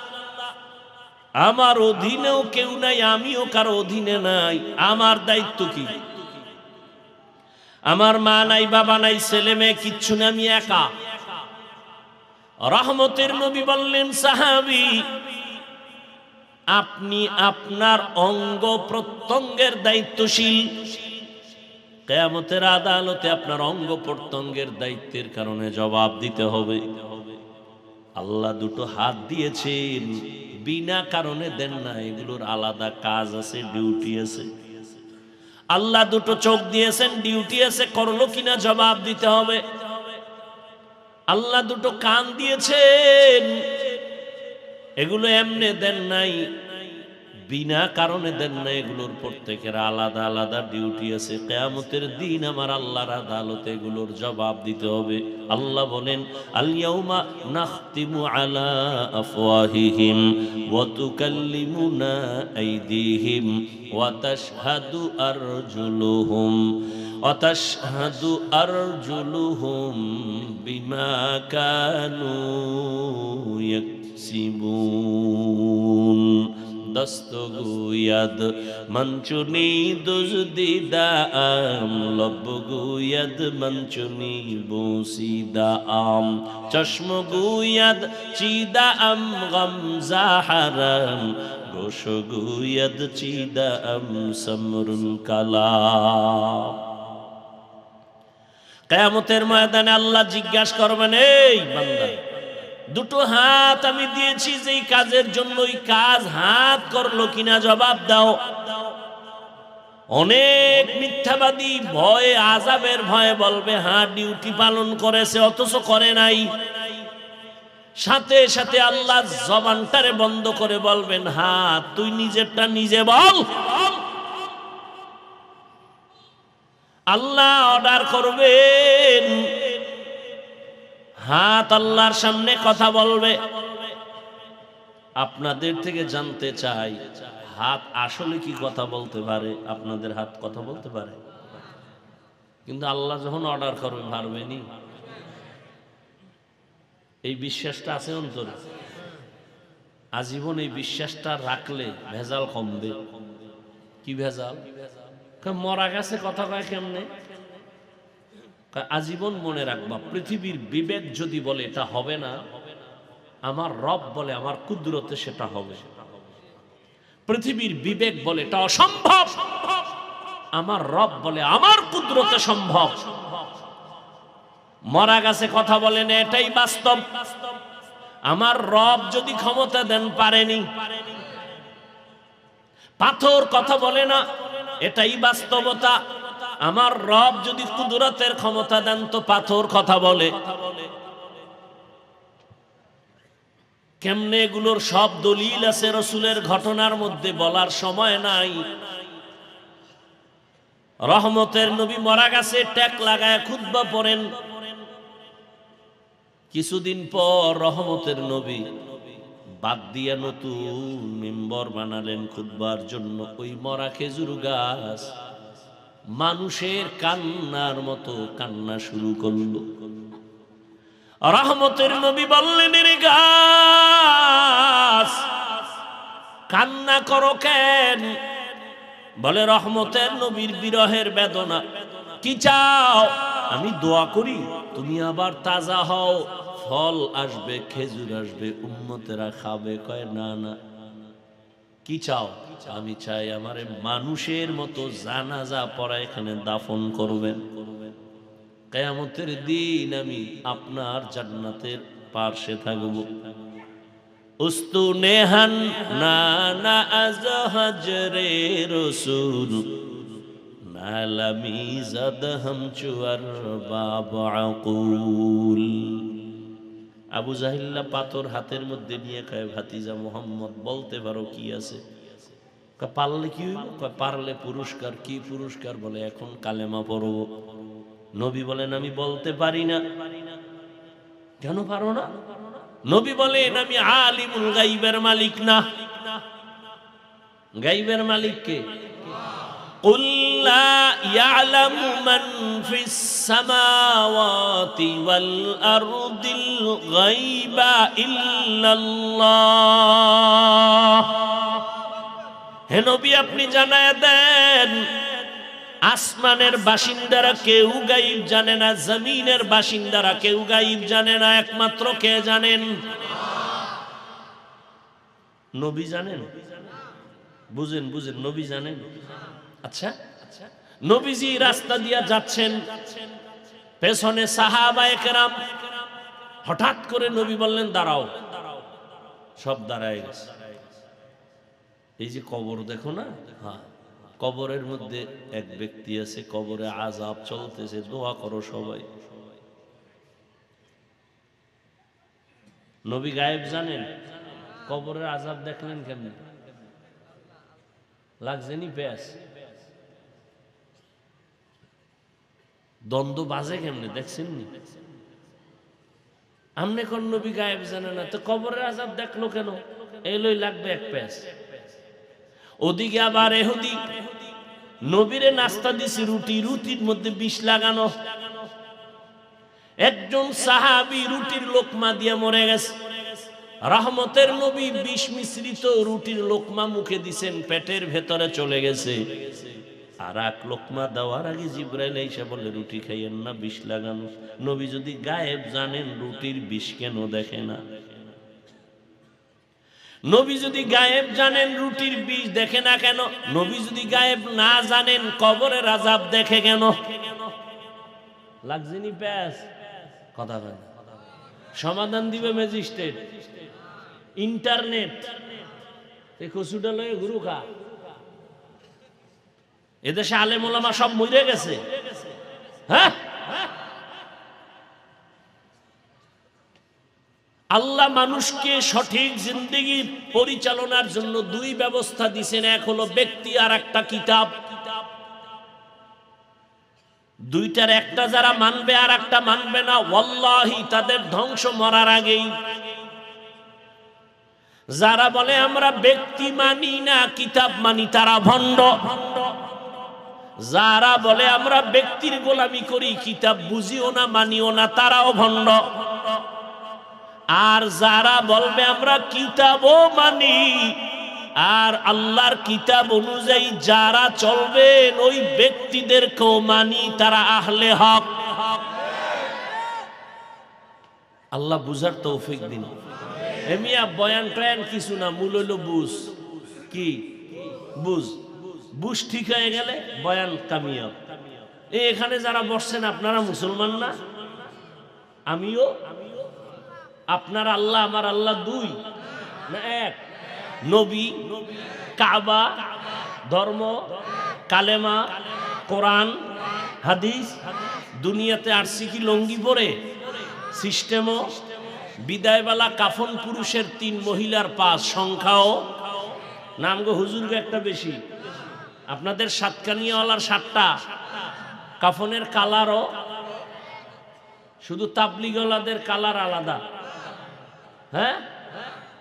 আমার অধীনেও কেউ নাই, আমিও কারো অধীনে নাই, আমার দায়িত্ব কি? আমার মা নাই, বাবা নাই, ছেলে মেয়ে কিচ্ছু না, আমি একা। রহমতের নবী বললেন, সাহাবী, আপনি আপনার অঙ্গ প্রত্যঙ্গের দায়িত্বশীল। কিয়ামতের আদালতে আপনার অঙ্গ প্রত্যঙ্গের দায়িত্বের কারণে জবাব দিতে হবে। আল্লাহ দুটো হাত দিয়েছেন, বিনা কারণে দেন না, এগুলোর আলাদা কাজ আছে, ডিউটি আছে। আল্লাহ দুটো চোখ দিয়েছেন, ডিউটি আছে, করলো কিনা জবাব দিতে হবে। আল্লাহ দুটো কান দিয়েছেন, এগুলো এমনি দেন নাই, বিনা কারণে দেন না, এগুলোর প্রত্যেকের আলাদা আলাদা ডিউটি আছে। কিয়ামতের দিন আমার আল্লাহর আদালতে এগুলোর জবাব দিতে হবে। আল্লাহ বলেন, আল ইয়াউমা নাখতিমু আলা আফওয়াহিহিম ওয়া তুকাল্লিমুনা আইদিহিম ওয়া তাশহাদু আরজুলুহুম বিমা কানু ইয়াকসিবুন। দস্তগুয়াদ মঞ্চুনি দুজদিদাম, লবগুয়াদ মঞ্চুনি বুসিদাম, চশমগুয়াদ চিদাম গমজাহারাম, গোশগুয়াদ চিদাম সমরুন কালাম। কিয়ামতের ময়দানে আল্লাহ জিজ্ঞাসা করবেন, এই বান্দা, দুটো হাত আমি দিয়েছি যেই কাজের জন্য, ওই কাজ হাত করলো কিনা জবাব দাও। অনেক মিথ্যাবাদী ভয়ে, আযাবের ভয়ে বলবে হ্যাঁ ডিউটি পালন করেছে, অথচ করে নাই। সাথে সাথে আল্লাহ জবানটারে বন্ধ করে বলবেন, হ্যাঁ তুই নিজেরটা নিজে বল। আল্লাহ অর্ডার করবেন, হাত আল্লাহর সামনে কথা বলবে। আপনাদের থেকে জানতে চাই, হাত আসলে কি কথা বলতে পারে? আপনাদের হাত কথা বলতে পারে? কিন্তু আল্লাহ যখন অর্ডার করবে পারবেনি। এই বিশ্বাসটা আছে অন্তরে, আজীবন এই বিশ্বাসটা রাখলে ভেজাল কমবে। কি ভেজাল? মরা গেছে কথা কয় কেমনে? আজীবন মনে রাখবা, পৃথিবীর বিবেক যদি বলে এটা হবে না, আমার রব বলে আমার কুদরতে সেটা হবে। পৃথিবীর বিবেক বলে এটা অসম্ভব, আমার রব বলে আমার কুদরতে সম্ভব। মরা গেছে কথা বলে না, এটাই বাস্তব। আমার রব যদি ক্ষমতা দেন পারেনি। পাথর কথা বলে না, এটাই বাস্তবতা। আমার রব যদি কুদরতের ক্ষমতা দেন তো পাথর কথা বলে। কেমনে? এগুলোর সব দলিল আছে রসুলের ঘটনার মধ্যে, বলার সময় নাই। রহমতের নবী মরা গেছে, ট্যাক লাগায় খুতবা পড়েন। কিছুদিন পর রহমতের নবী বাদ দিয়ে নতুন মিম্বর বানালেন খুতবার জন্য। ওই মরা খেজুর গাছ মানুষের কান্নার মতো কান্না শুরু করলো। রহমতের নবী বললেন, রে গাছ কান্না করো কেন? বলে, রহমতের নবীর বিরহের বেদনা। কি চাও? আমি দোয়া করি তুমি আবার তাজা হও, ফল আসবে, খেজুর আসবে, উম্মতেরা খাবে। কয়, না না, কি চাও? আমি চাই আমারে মানুষের মতো জানাজা পড়া এখানে দাফন করবেন। কিয়ামতের দিন আমি আপনার জান্নাতের পাশে থাকব। উস্তু নেহান না না আজ হজরে রসুল নালামি জাদ হাম চুয়ার বাবা আকুল। আবু জাহিল্লা পাথর হাতের মধ্যে নিয়ে কয়, ভাতিজা মোহাম্মদ বলতে পারো কি আছে? পারলে কি হইব? পারলে পুরস্কার। কি পুরস্কার? বলে, এখন কালেমা পড়ব। নবী বলেন, আমি বলতে পারি না। কেন পারো না? নবী বলেন, আমি আলিমুল গাইবের মালিক না। গাইবের মালিক কে? কুল লা ইয়ালামু মান ফিস সামাওয়াতি ওয়াল আরদিল গায়বা ইল্লাল্লাহ। হে নবী, আপনি জানায় দেন, আসমানের বাসিন্দারা কেউ গায়ব জানে না, জমিনের বাসিন্দারা কেউ গায়ব জানে না, একমাত্র কে জানেন? নবী জানেন। বুঝেন বুঝেন, নবী জানেন। আচ্ছা, নবীজি রাস্তা দিয়া যাচ্ছেন, পেছনে সাহাবায়ে কেরাম। হঠাৎ করে নবী বললেন, দাঁড়াও। সব দাঁড়ায় গেছে। এই যে কবর দেখো না, হ্যাঁ, কবরের মধ্যে এক ব্যক্তি আছে, কবরে আযাব চলতেছে, দোয়া করো সবাই। নবী গায়েব জানেন, কবরের আযাব দেখলেন কেমনে? লাগছেনি পেঁয়াজ, দ্বন্দ্ব বাজে কেমনে দেখছেন নি? আমনে কোন নবী গায়েব জানে না, তো কবরের আযাব দেখলো কেন? এই লই লাগবে এক পেঁয়াজ। ওদিকে আবার এহুদি নবীরে নাস্তা দিছে রুটি, রুটির মধ্যে বিষ লাগানো। একজন সাহাবী রুটির লোকমা দিয়ে মরে গেছে। রহমতের নবী বিষ মিশ্রিত রুটির লোকমা মুখে দিছেন, পেটের ভেতরে চলে গেছে। আর এক লোকমা দেওয়ার আগে জিবরাইল এসে বলে, রুটি খাইয়েন না, বিষ লাগানো। নবী যদি গায়েব জানেন, রুটির বিষ কেন দেখে না? নবী যদি গায়েব জানেন, রুটির বিষ দেখে না কেন? নবী যদি গায়েব না জানেন, কবরের আযাব দেখে কেন? লাগছেনি প্যাস কথা বলে। সমাধান দিবে ম্যাজিস্ট্রেট, ইন্টারনেট। এই কচুটা লয়ে গুরু খা। এদেশে আলেম ওলামা সব মরে গেছে। হ্যাঁ, আল্লাহ মানুষকে সঠিক জিন্দেগি পরিচালনার জন্য দুই ব্যবস্থা দিয়েছেন, এক হলো ব্যক্তি আর একটা কিতাব। দুইটার একটা যারা মানবে আর একটা মানবে না, ওয়াল্লাহি তাদের ধ্বংস মরার আগেই। যারা বলে আমরা ব্যক্তি মানি না, কিতাব মানি, তারা ভণ্ড। যারা বলে আমরা ব্যক্তির গোলামি করি, কিতাব বুঝিও না, মানিও না, তারাও ভণ্ড। আর যারা বলবে আমরা কিতাবও মানি, আর আল্লাহর কিতাব অনুযায়ী যারা চলবেন ওই ব্যক্তিদেরকেও মানি, তারা আহলে হক। আল্লাহ বুঝার তৌফিক দিন। এমিয়া বয়ান টয়ান কিছু না, মূল হইল বুঝ। কি বুঝ? বুঝ ঠিক হয়ে গেলে বয়ান কামিয়াব। এখানে যারা বসছেন আপনারা মুসলমান না? আমিও। আপনার আল্লাহ আমার আল্লাহ দুই না এক? নবী, কাবা, ধর্ম, কালেমা, কোরআন, হাদিস। দুনিয়াতে আসছি কি লঙ্গি পরে? সিস্টেমও বিদায়বেলা কাফন পুরুষের 3, মহিলার 5, সংখ্যাও নাম গো হুজুরকে একটা বেশি। আপনাদের সাতকানিয়াওয়ালার 7টা, কাফনের কালারও শুধু তাবলিগওয়ালাদের কালার আলাদা। হ্যাঁ,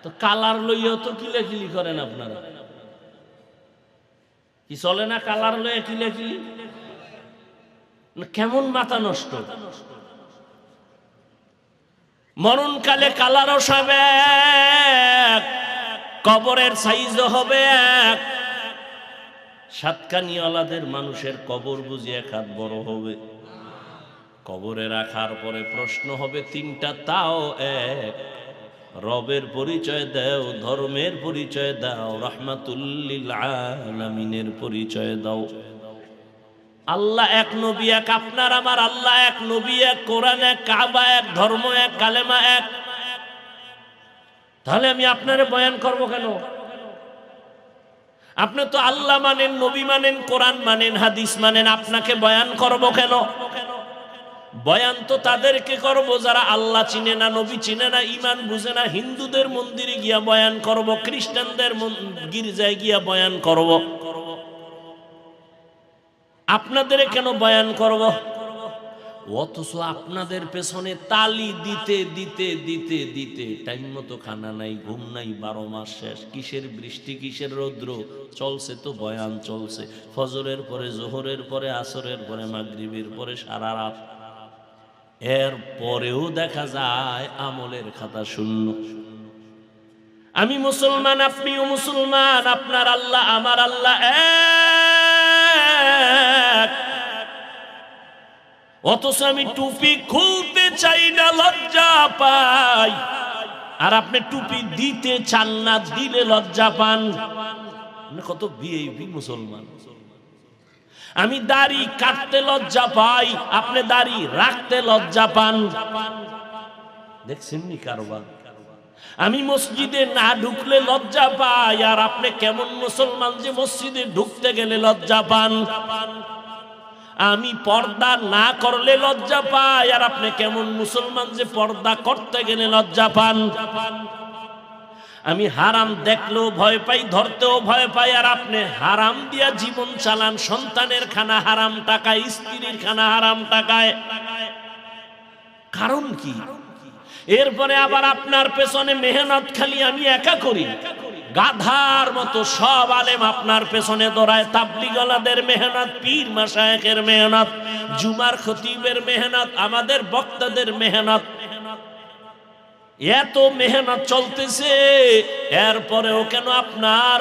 তো কালার লইয়াও তো কিলাকিলি করেন আপনারা, কি চলে না? কালার লইয়া কিলাকিলি, কেমন মাথা নষ্ট। মরণকালে কালারও সব এক, কবরের সাইজও হবে এক। সাতকানিয়াওয়ালাদের মানুষের কবর বুঝি 1 হাত বড় হবে। কবরে রাখার পরে প্রশ্ন হবে 3টা, তাও এক। রবের পরিচয় দাও, ধর্মের পরিচয় দাও, রাহমাতুল্লিল আলামিনের পরিচয় দাও। আল্লাহ এক, নবী এক, আপনার আমার আল্লাহ এক, নবী এক, কোরআন এক, কাবা এক, ধর্ম এক, কালেমা এক। তাহলে আমি আপনারে বয়ান করব কেন? আপনি তো আল্লাহ মানেন, নবী মানেন, কোরআন মানেন, হাদিস মানেন, আপনাকে বয়ান করব কেন? বয়ান তো তাদেরকে করব যারা আল্লাহ চিনে না, নবী চিনে না, ঈমান বুঝে না। হিন্দুদের মন্দিরে গিয়া বয়ান করব, খ্রিস্টানদের গির্জায় গিয়া বয়ান করব। আপনাদের কেন বয়ান করব? অথচ আপনাদের পেছনে তালি দিতে দিতে দিতে দিতে টাইম মতো খানা নাই, ঘুম নাই, 12 মাস শেষ। কিসের বৃষ্টি, কিসের রৌদ্র, চলছে তো বয়ান চলছে। ফজরের পরে, জোহরের পরে, আসরের পরে, মাগরিবের পরে, সারা রাত। এর পরেও দেখা যায় আমলের খাতা শূন্য। আমি মুসলমান, আপনিও মুসলমান, আপনার আল্লাহ আমার আল্লাহ এক। অথচ আমি টুপি খুলতে চাই না, লজ্জা পাই। আর আপনি টুপি দিতে চান না, দিলে লজ্জা পান। কত ভিআইপি মুসলমান। আমি দাড়ি কাটতে লজ্জা পাই, আপনি দাড়ি রাখতে লজ্জা পান। দেখছেন নি কারবার? আমি মসজিদে না ঢুকলে লজ্জা পাই, আর আপনি কেমন মুসলমান যে মসজিদে ঢুকতে গেলে লজ্জা পান। আমি পর্দা না করলে লজ্জা পাই, আর আপনি কেমন মুসলমান যে পর্দা করতে গেলে লজ্জা পান। আমি হারাম দেখলেও ভয় পাই, ধরতেও ভয় পাই, আর আপনি হারাম দিয়া জীবন চালান। সন্তানের খানা হারাম টাকায়, স্ত্রীর খানা হারাম টাকায়। কারণ কি? এরপরে আবার আপনার পেছনে মেহনত খালি আমি একা করি, গাধার মতো সব আলেম আপনার পেছনে দৌড়ায়। তাবলিগওয়ালাদের মেহনত, পীর মাশায়েখের মেহনত, জুমার খতিবের মেহনত, আমাদের বক্তাদের মেহনত, এত মেহনত চলতেছে। এরপরেও কেন আপনার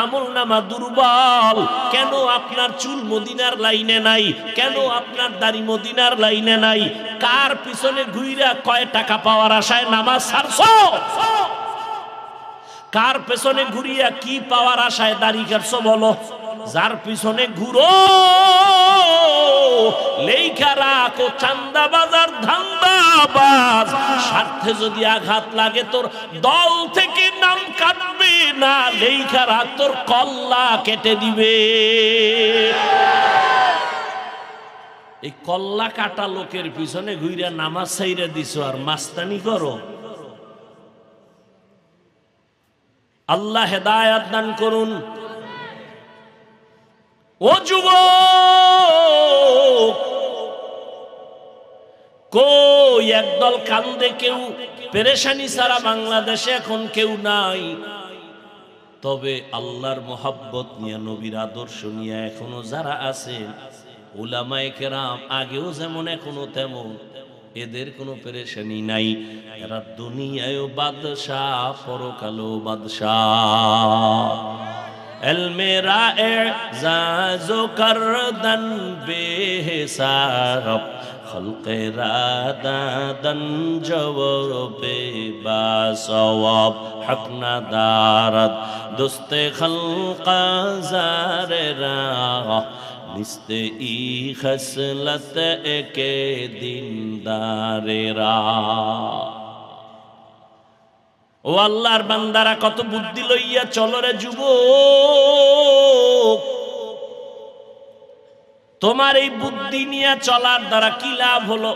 আমলনামা দুর্বল? কেন আপনার চুল মদিনার লাইনে নাই? কেন আপনার দাড়ি মদিনার লাইনে নাই? কার পিছনে ঘুইরা কয় টাকা পাওয়ার আশায় নামাজ ছাড়ছো? কার পেছনে ঘুরিয়া কি পাওয়ার আশায় দাড়ি কাটছো বলো? যার পিছনে ঘুরো লেখা রাখো চান্দাবাজার ধান্দাবাজ। স্বার্থে যদি আঘাত লাগে তোর দল থেকে নাম কাটবে না, লেখা রাখ তোর কল্লা কেটে দিবে। এই কল্লা কাটা লোকের পিছনে ঘুরিয়া নামাজ ছাইরা দিছো আর মাস্তানি করো। আল্লাহ হেদায়েত দান করুন। ও যুবক, কই একদল কান্দে, কেউ পেরেশানি ছাড়া বাংলাদেশে এখন কেউ নাই। তবে আল্লাহর মোহাব্বত নিয়ে, নবীর আদর্শ নিয়ে এখনো যারা আছেন, উলামায়ে কেরাম আগেও যেমন এখনো তেমন, এদের কোনো পেরেশানি নাই। এরা দুনিয়ায়ও বাদশাহ, পরকালেও বাদশাহ। এলমেরা এজাজো করদন বেহিসাব, খলকেরা দাদন জওবে বাসওয়াব, হক না দারদ দোস্তে খলকা জারেরা, নিস্তে ই খসলত একে দিনদারেরা। ও আল্লাহর বান্দারা, কত বুদ্ধি লইয়া চলো রে যুবক। তোমার এই বুদ্ধি নিয়ে চলার দ্বারা কি লাভ হলো?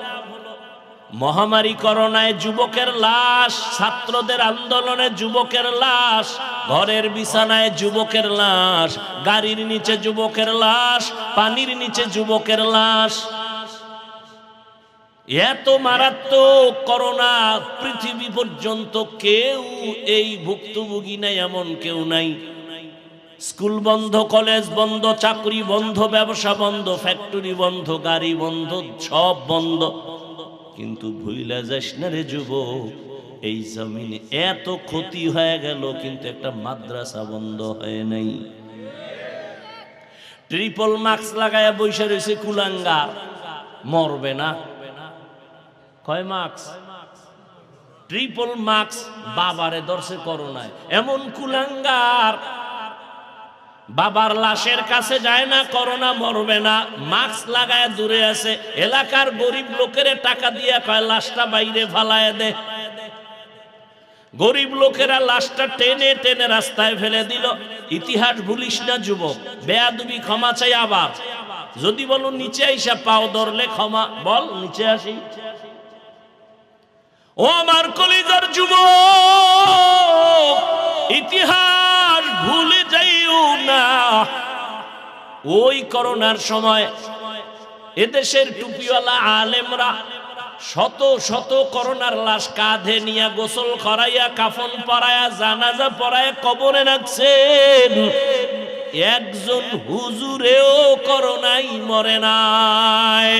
মহামারী করোনায় যুবকের লাশ, ছাত্রদের আন্দোলনে যুবকের লাশ, ঘরের বিছানায় যুবকের লাশ, গাড়ির নিচে যুবকের লাশ, পানির নিচে যুবকের লাশ। এত মারাত্মক করোনা, পৃথিবী পর্যন্ত কেউ এই ভুক্তভোগী নাই, এমন কেউ নাই। স্কুল বন্ধ, কলেজ বন্ধ, চাকরি বন্ধ, ব্যবসা বন্ধ, ফ্যাক্টরি বন্ধ, গাড়ি বন্ধ, সব বন্ধ। কিন্তু ভুইলা যাস না রে যুবক, এই জমিনে এত ক্ষতি হয়ে গেল, কিন্তু একটা মাদ্রাসা বন্ধ হয় নাই। ট্রিপল মাস্ক লাগায়া বসে রয়েছে কুলাঙ্গার, মরবে না। কয় মাস্ক? Triple mask. বাবারে ধরছে করোনায়, এমন কুলাঙ্গার। বাবার লাশের কাছে যায় না, করোনা মরবে না, মাস্ক লাগায় দূরে আছে। এলাকার গরিব লোকের টাকা দিয়ে কয় লাশটা বাইরে ফালায় দে। গরিব লোকেরা লাশটা টেনে টেনে রাস্তায় ফেলে দিল। ইতিহাস ভুলিস না যুবক, বেয়াদবি ক্ষমা চাই। আবার যদি বলো নিচে আইসা পাও ধরলে ক্ষমা, বল নিচে আসি। ও আমার কলিজার যুবক, ইতিহাস ভুলে যাইও না। ওই করোনার সময় এদেশের টুপিওয়ালা আলেমরা শত শত করোনার লাশ কাঁধে নিয়ে গোসল করাইয়া, কাফন পরাইয়া, জানাজা পরাইয়া কবরে রাখছেন। একজন হুজুরেও করোনাই মরে নাই।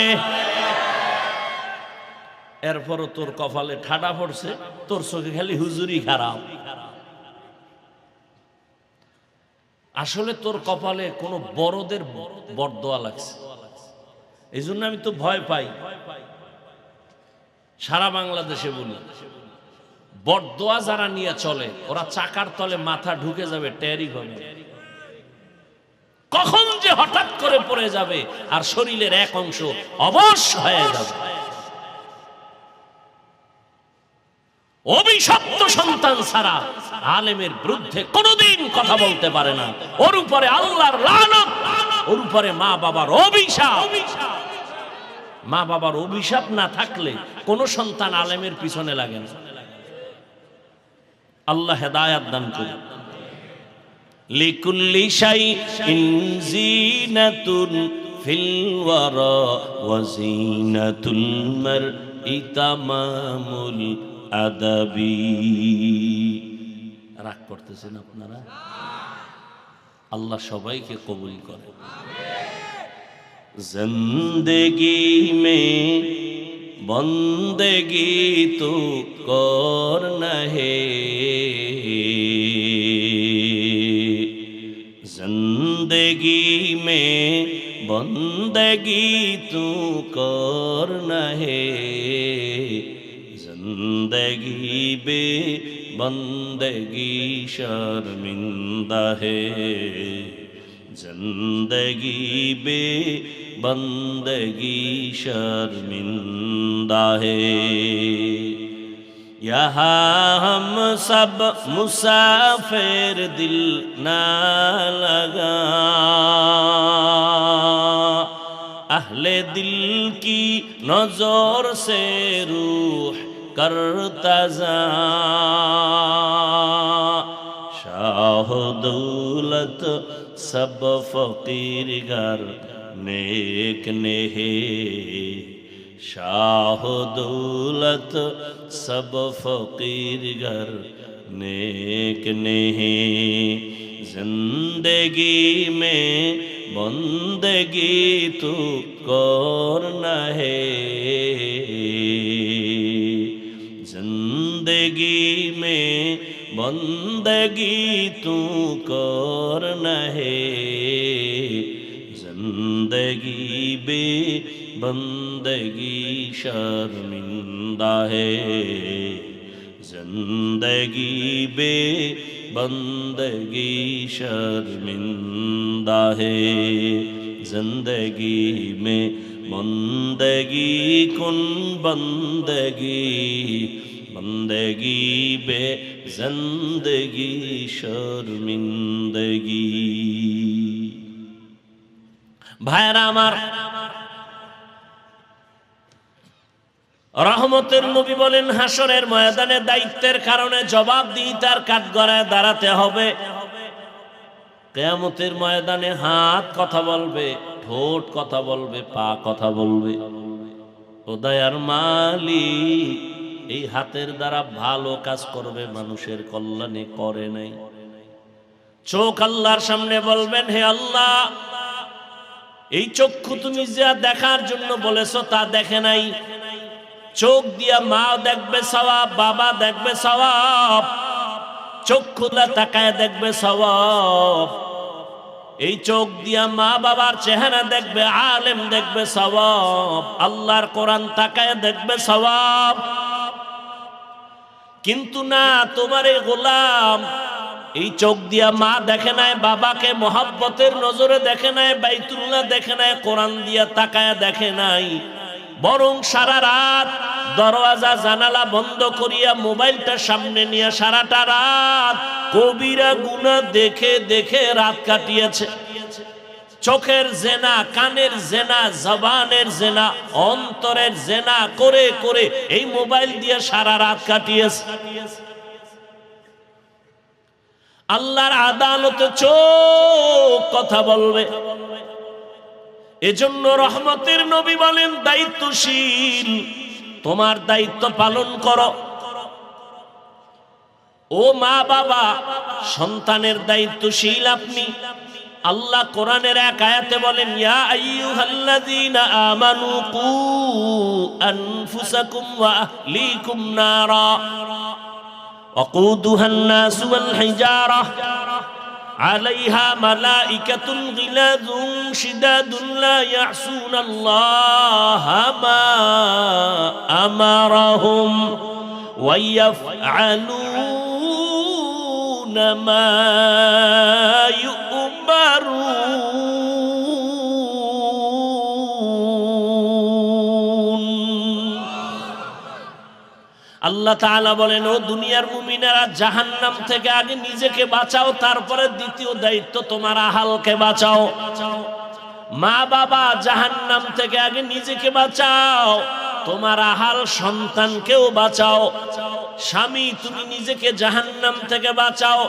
এরপরও তোর কপালে ঠাডা পড়ছে, তোর চোখে খালি হুজুরি খারাপ। আসলে তোর কপালে কোনো বড়দের বরদোয়া লাগছে। এই জন্য আমি তো ভয় পাই। সারা বাংলাদেশে বলি, বরদোয়া যারা নিয়ে চলে, ওরা চাকার তলে মাথা ঢুকে যাবে, টেরি হবে। কখন যে হঠাৎ করে পড়ে যাবে আর শরীরের এক অংশ অবশ হয়ে যাবে। অভিশপ্ত সন্তান ছাড়া আলেমের বিরুদ্ধে কোনোদিন কথা বলতে পারে না। ওর উপরে আল্লাহর লানত, ওর উপরে মা বাবার অভিশাপ। মা বাবার অভিশাপ না থাকলে কোন সন্তান আলেমের পিছনে লাগে না। আল্লাহ হেদায়াত দান করুন। লিকুল্লি শাইইন জিনাতুন ফিল ওয়ারা ওয়া জিনাতুল মারই তামামুল আদাবি। রাগ করতেছেন আপনারা? আল্লাহ সবাইকে কবুল করে। জিন্দেগি মে বন্দেগি তো করনা হে, जिंदगी में बंदगी तू करना है, जिंदगी बे बंदगी शर्मिंदा है, जिंदगी बे बंदगी शर्मिंदा है। यहाँ हम सब मुसाफिर दिल ना लगा, अहले दिल की नजर से रूह करता जा, शाह दौलत सब फकीर घर नेक ने है, शाह दौलत सब फकीर घर नेक ने है, जिंदगी में बंदगी तू करना है। बंदगी तू करना है, जिंदगी बे बंदगी शर्मिंदा है, जिंदगी बे बंदगी शर्मिंदा है, जिंदगी में बंदगी कुन बंदगी, बंदगी बे जिंदगी शर्मिंदगी। भाईरा आमार, রহমতের নবী বলেন হাসরের ময়দানে দায়িত্বের কারণে জবাবদিহিতার কাঠগড়ায় দাঁড়াতে হবে। কিয়ামতের ময়দানে হাত কথা বলবে, ঠোঁট কথা বলবে, পা কথা বলবে। ও দয়ার মালিক, এই হাতের দ্বারা ভালো কাজ করবে, মানুষের কল্যাণে করে নাই। চোখ আল্লাহর সামনে বলবেন, হে আল্লাহ, এই চক্ষু তুমি যা দেখার জন্য বলেছো তা দেখে নাই। চোখ দিয়া মা দেখবে সওয়াব, বাবা দেখবে সওয়াব, চক্ষুলা তাকায় দেখবে সওয়াব। এই চোখ দিয়া মা বাবার চেহারা দেখবে, আলেম দেখবে সওয়াব, আল্লাহর কোরআন তাকায় দেখবে সওয়াব। কিন্তু না, তোমার এই গোলাম এই চোখ দিয়া মা দেখে নাই, বাবাকে মোহাব্বতের নজরে দেখে নাই, বাইতুল্লাহ দেখে নাই, কোরআন দিয়া তাকায় দেখে নাই, বরং সারা রাত দরওয়াজা জানালা বন্ধ করিয়া মোবাইলটা সামনে নিয়ে সারাটা রাত কবিরা গুনাহ দেখে দেখে রাত কাটিয়েছে। চোখের জেনা, কানের জেনা, জবানের জেনা, অন্তরের জেনা করে করে এই মোবাইল দিয়ে সারা রাত কাটিয়েছে। আল্লাহর আদালতে চোখ কথা বলবে। এজন্য রহমতের নবী বলেন, দায়িত্বশীল, তোমার দায়িত্ব পালন করো। ও মা বাবা, সন্তানের দায়িত্বশীল আপনি। আল্লাহ কোরআনের এক আয়াতে বলেন, ইয়া আইয়ুহাল্লাযীনা আমানু কু আনফুসাকুম ওয়া আহলিকুম নারা ওয়াকুদুহান নাসু ওয়াল হিজারাহ আলাইহা মালাইকাতুন গিলাযুন শিদাদুন লা ইয়াসুনাল্লাহা মা আমারাহুম ওয়া ইয়াফআলুনা মা আল্লাহ তাআলা বলেন, ও দুনিয়ার মুমিনেরা, জাহান্নাম থেকে আগে নিজেকে বাঁচাও, তারপরে দ্বিতীয় দায়িত্ব তোমার আহালকে বাঁচাও। মা বাবা, জাহান্নাম থেকে আগে নিজেকে বাঁচাও, তোমার আহাল সন্তানকেও বাঁচাও। স্বামী, তুমি নিজেকে জাহান্নাম থেকে বাঁচাও,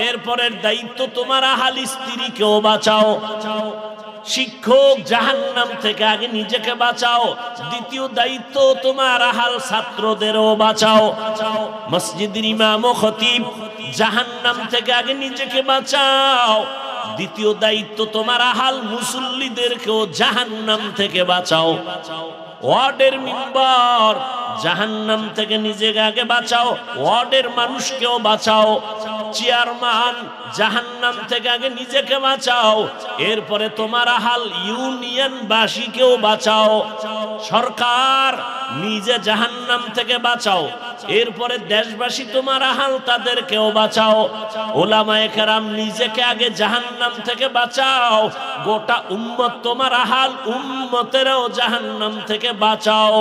এরপরের দায়িত্ব তোমার আহাল স্ত্রীকেও বাঁচাও। শিক্ষক, জাহান্নাম থেকে আগে নিজেকে বাঁচাও, দ্বিতীয় দায়িত্ব তোমার আহাল ছাত্রদেরও বাঁচাও। মসজিদের ইমাম ও খতিব, জাহান্নাম থেকে আগে নিজেকে বাঁচাও, দ্বিতীয় দায়িত্ব তোমার আহাল মুসল্লিদেরকেও জাহান্নাম থেকে বাঁচাও। ওয়ার্ডের মিম্বার, জাহান্নাম থেকে নিজেকে আগে বাঁচাও, ওয়ার্ডের মানুষকেও বাঁচাও। চেয়ারম্যান, জাহান্নাম থেকে আগে নিজেকে বাঁচাও, এরপরে তোমার আহাল ইউনিয়ন বাসীকেও বাঁচাও। সরকার, নিজে জাহান্নাম থেকে বাঁচাও, এরপরে দেশবাসী তোমার আহাল তাদেরকেও বাঁচাও। ওলামায়ে কেরাম, নিজেকে আগে জাহান্নাম থেকে বাঁচাও, গোটা উম্মত তোমার আহাল, উম্মতেরও জাহান্নাম থেকে বাঁচাও।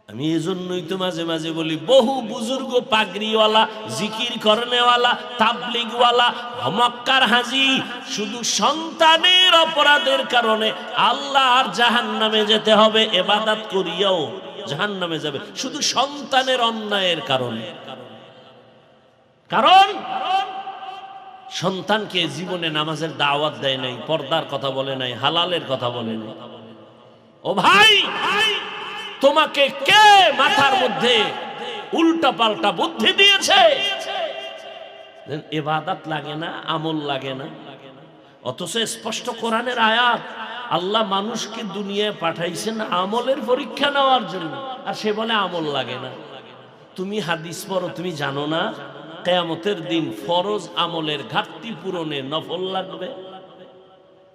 আমি এজন্যই তো মাঝে মাঝে বলি, বহু বুজুর্গ পাগড়িওয়ালা, জিকির করনেওয়ালা, তাবলিগওয়ালা, মক্কার হাজি শুধু সন্তানের অপরাধের কারণে আল্লাহর জাহান্নামে যেতে হবে, ইবাদত করিয়াও জাহান্নামে যাবে, শুধু সন্তানের অন্যায়ের কারণে। কারণ সন্তানকে জীবনে নামাজের দাওয়াত দেয় নাই, পর্দার কথা বলে নাই, হালালের কথা বলে নাই। ও ভাই, তোমাকে কে মাথার মধ্যে উল্টা পাল্টা বুদ্ধি দিয়েছে? ইবাদত লাগে না, আমল লাগে না, অথচ স্পষ্ট কোরআনের আয়াত, আল্লাহ মানুষকে দুনিয়ায় পাঠাইছেন আমলের পরীক্ষা নেওয়ার জন্য, আর সে বলে আমল লাগে না। তুমি হাদিস পড়ো, তুমি জানো না কিয়ামতের দিন ফরজ আমলের ঘাটতি পূরণে নফল লাগবে?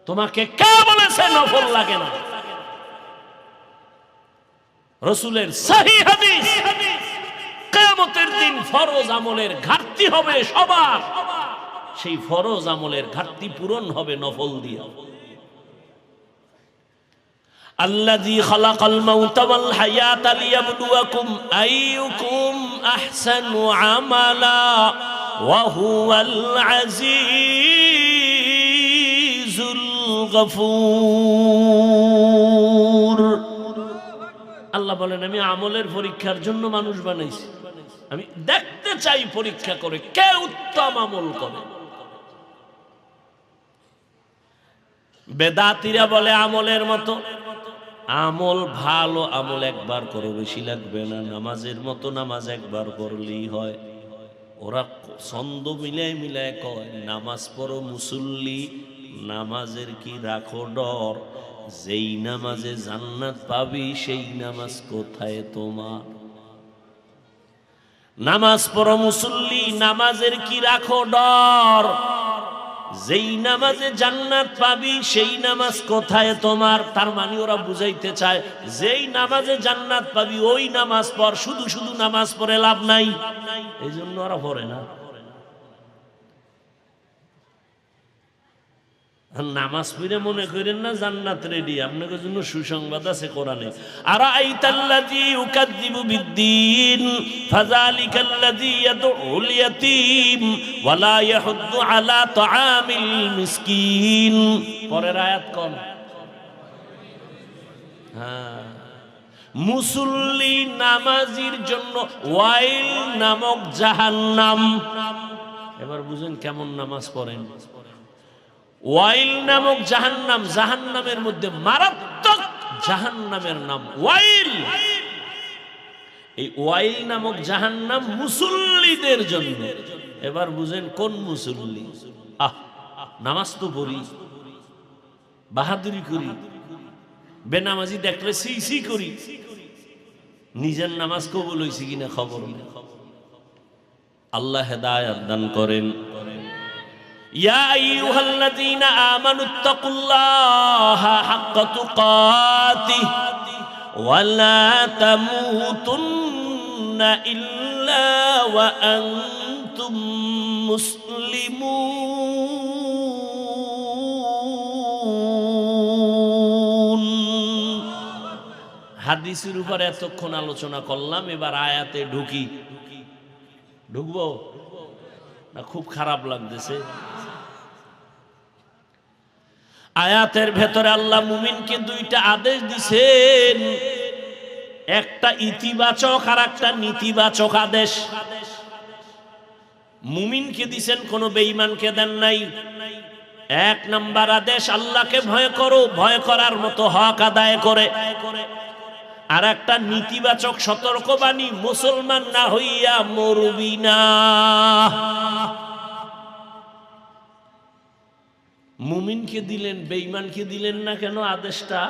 তোমাকে কে বলেছে নফল লাগে না? রাসূলের সহিহ হাদিস, কিয়ামতের দিন ফরজ আমলের ঘাটতি হবে সবার, সেই ফরজ আমলের ঘাটতি পূরণ হবে নফল দিয়ে। আল্লাযী খালাকাল মাউতা ওয়াল হায়াতা লিয়াবলুয়াকুম আইয়ুকুম আহসানু আমালা ওয়া হুয়াল আজিজুল গফুর। আল্লাহ বলেন, আমি আমলের পরীক্ষার জন্য মানুষ বানাইছি, আমি দেখতে চাই পরীক্ষা করে কে উত্তম আমল করে। বেদাতীরা বলে আমলের মতো, আমল ভালো আমল একবার করো, বেশি লাগবে না, নামাজের মতো নামাজ একবার পড়লেই হয়। ওরা ছন্দ মিলায় মিলায় কয় নামাজ পড়ো মুসল্লি, নামাজের কি রাখো ডর, যেই নামাজে জান্নাত পাবি সেই নামাজ কোথায় তোমার? নামাজ পড়ো মুসল্লি, নামাজের কি রাখো ডর, যেই নামাজে জান্নাত পাবি সেই নামাজ কোথায় তোমার? তার মানে ওরা বুঝাইতে চায় যেই নামাজে জান্নাত পাবি ওই নামাজ পড়, শুধু শুধু নামাজ পড়ে লাভ নাই, এই জন্য ওরা পড়ে না। নামাজ পড়ে মনে করেন না জান্নাত রেডি, আপনাদের জন্য সুসংবাদ আছে কোরআনে। আরাআইতাল্লাযী ইউকাযযিবু বিদ্দীন ফাযালিকাল্লাযী ইয়াদউল ইয়াতীম ওয়া লা ইয়াহুদ্দু আলা তাআমিল মিসকিন। পরের আয়াত কোন? হ্যাঁ, মুসল্লি নামাজির জন্য ওয়াইল নামক জাহান্নাম। এবার বুঝেন কেমন নামাজ পড়েন। ওয়াইল নামক জাহান্নাম, জাহান্নামের মধ্যে মারাত্মক জাহান্নামের নাম ওয়াইল। এই ওয়াইল নামক জাহান্নাম মুসল্লিদের জন্য। এবার বুঝেন কোন মুসল্লি? নামাজ তো পড়ি, বাহাদুরি করি, বেনামাজি দেখলে সি করি, নিজের নামাজ কবুল হইছে কিনা খবর না। আল্লাহ হেদায়েত দান করেন। ইয়া আইয়ুহাল্লাযীনা আমানুত্তাকুল্লাহা হাক্কা তুকাতিহি ওয়া লা তামুতুন্না ইল্লা ওয়া আনতুম মুসলিমুন। হাদিসের উপর এতক্ষণ আলোচনা করলাম, এবার আয়াতে ঢুকবো না? খুব খারাপ লাগতেছে। আয়াতের ভেতরে আল্লাহ মুমিনকে দুইটা আদেশ দিছেন, একটা ইতিবাচক আর একটা নেতিবাচক আদেশ। মুমিনকে দিছেন, কোন বেঈমানকে দেন নাই। এক নাম্বার আদেশ, আল্লাহকে ভয় করো, ভয় করার মতো হক আদায় করে। আর একটা নেতিবাচক সতর্কবাণী, মুসলমান না হইয়া মরবি না। মুমিনকে দিলেন, বেঈমানকে দিলেন না কেন আদেশটা?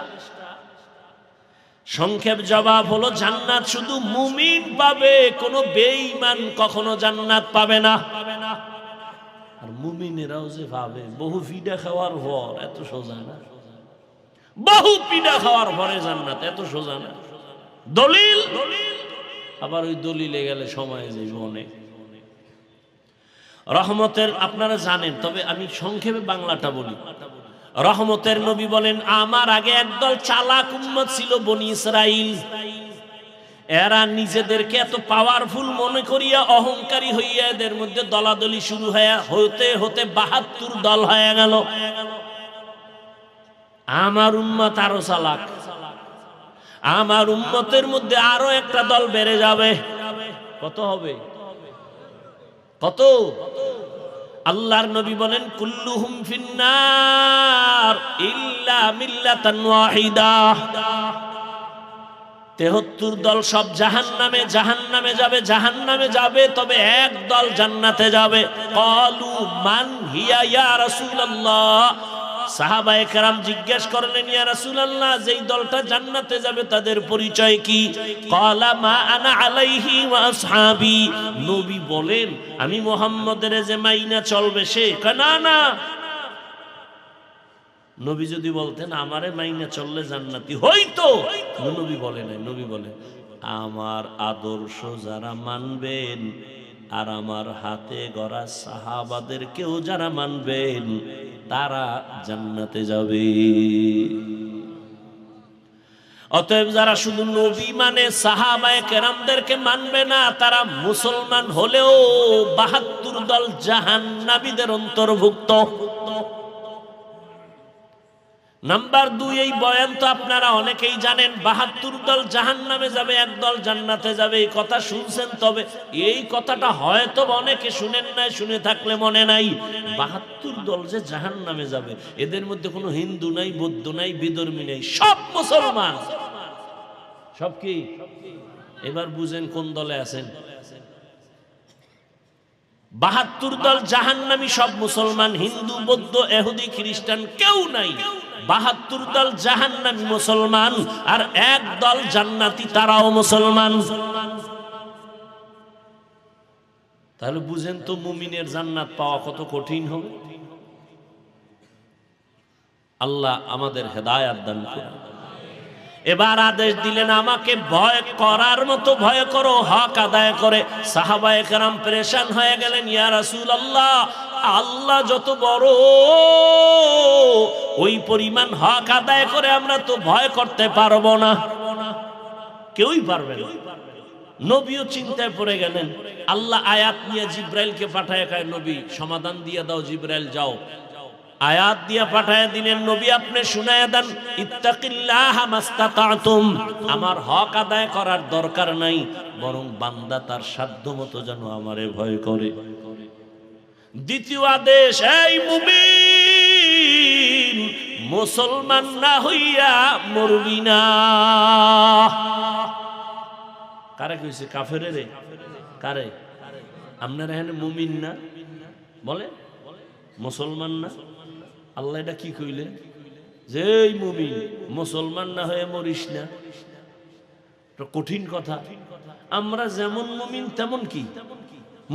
সংক্ষেপ জবাব হলো জান্নাত শুধু মুমিন পাবে, কোনো বেঈমান কখনো জান্নাত পাবে না। আর মুমিনেরাও যে পাবে, বহু পিঠা খাওয়ার পর, এত সোজা না। বহু পিঠা খাওয়ার পরে জান্নাত, এত সোজা না। দলিল, আবার ওই দলিলে গেলে সময় যাবে অনেক। রহমতের আপনারা জানেন, তবে আমি সংক্ষেপে বাংলাটা বলি। রহমতের নবী বলেন, আমার আগে একদল চালাক উম্মত ছিল বনি ইসরাইল। এরা নিজেদেরকে এত পাওয়ারফুল মনে করিয়া অহংকারী হইয়া এদের মধ্যে দলাদলি শুরু হতে হতে ৭২ দল হয়ে গেল। আমার উম্মত আরো চালাক, আমার উম্মতের মধ্যে আরো একটা দল বেড়ে যাবে। কত হবে? কত? আল্লাহর নবী বলেন, কুল্লুহুম ফিন্নার ইল্লা মিল্লাতান ওয়াহিদা। ৭৩ দল সব জাহান্নামে, জাহান্নামে যাবে, জাহান্নামে যাবে, তবে এক দল জান্নাতে যাবে। ক্বালু মান হিয়া ইয়া রাসূলুল্লাহ, সাহাবায়ে কেরাম জিজ্ঞেস করলেন, ইয়া রাসূলুল্লাহ, যেই দলটা জান্নাতে যাবে তাদের পরিচয় কি? ক্বালা মা আনা আলাইহি ওয়া আসহাবি। নবী বলেন, আমি মুহাম্মদের যে মাইনা চলবে সে। না না, নবী যদি বলতেন আমারে মাইনা চললে জান্নাতি হইতো, নবী বলে নাই। নবী বলে, আমার আদর্শ যারা মানবেন আর আমার হাতে গড়া সাহাবাদের কেউ যারা মানবেন তারা জান্নাতে যাবে। অতএব যারা শুধু নবী মানে সাহাবায়ে কেরামদেরকে মানবে না, তারা মুসলমান হলেও ৭২ দল জাহান্নামীদের অন্তর্ভুক্ত। নাম্বার 2, এই বয়ান তো আপনারা অনেকেই জানেন, ৭২ দল জাহান্নামে যাবে, এক দল জান্নাতে যাবে। এই কথা শুনছেন, তবে এই কথাটা হয়তো অনেকে শুনেন নাই, শুনে থাকলে মনে নাই। ৭২ দল যে জাহান্নামে যাবে, এদের মধ্যে কোনো হিন্দু নাই, বৌদ্ধ নাই, বিধর্মী নাই, সব মুসলমান। সব কি? এবার বুঝেন কোন দলে আছেন। ৭২ দল জাহান্নামী, সব মুসলমান, হিন্দু, বৌদ্ধ, ইহুদি, খ্রিস্টান কেউ নাই। ৭২ দল জাহান্নামী মুসলমান, আর এক দল জান্নাতি, তারাও মুসলমান। তাহলে বুঝেন তো মুমিনের জান্নাত পাওয়া কত কঠিন হবে। আল্লাহ আমাদের হেদায়েত দান করুন। এবার আদেশ দিলেন, আমাকে ভয় করার মতো ভয় করো, হক আদায় করে। সাহাবায়ে কেরাম পেরেশান হয়ে গেলেন, ইয়া রাসূলুল্লাহ, আল্লাহ যত বড়, ওই পরিমাণ হক আদায় করে আমরা তো ভয় করতে পারবো না। কেউই পারবে না। নবীও চিন্তায় পড়ে গেলেন। আল্লাহ আয়াত নিয়ে জিব্রাইলকে পাঠায়, কয় নবী সমাধান দিয়ে দাও, জিব্রাইল যাও। আয়াত দিয়া পাঠায় দিলেন, নবী আপনি শুনায়া দেন, ইত্তাকিল্লাহা মাস্তাতাতুম, আমার হক আদায় করার দরকার নাই, বরং বান্দা তার সাধ্যমতো যেন আমারে ভয় করে। দ্বিতীয় আদেশ, এই মুমিন, মুসলমান না হইয়া মরবি না। কারে কইছে? কাফেরে রে। কারে? আপনারা এখানে মুমিন না বলে, মুসলমান না। আল্লাহ এটা কি কইলেন? যে এই মুমিন, মুসলমান না হয়ে মরিস না। কঠিন কথা। আমরা যেমন মুমিন তেমন কি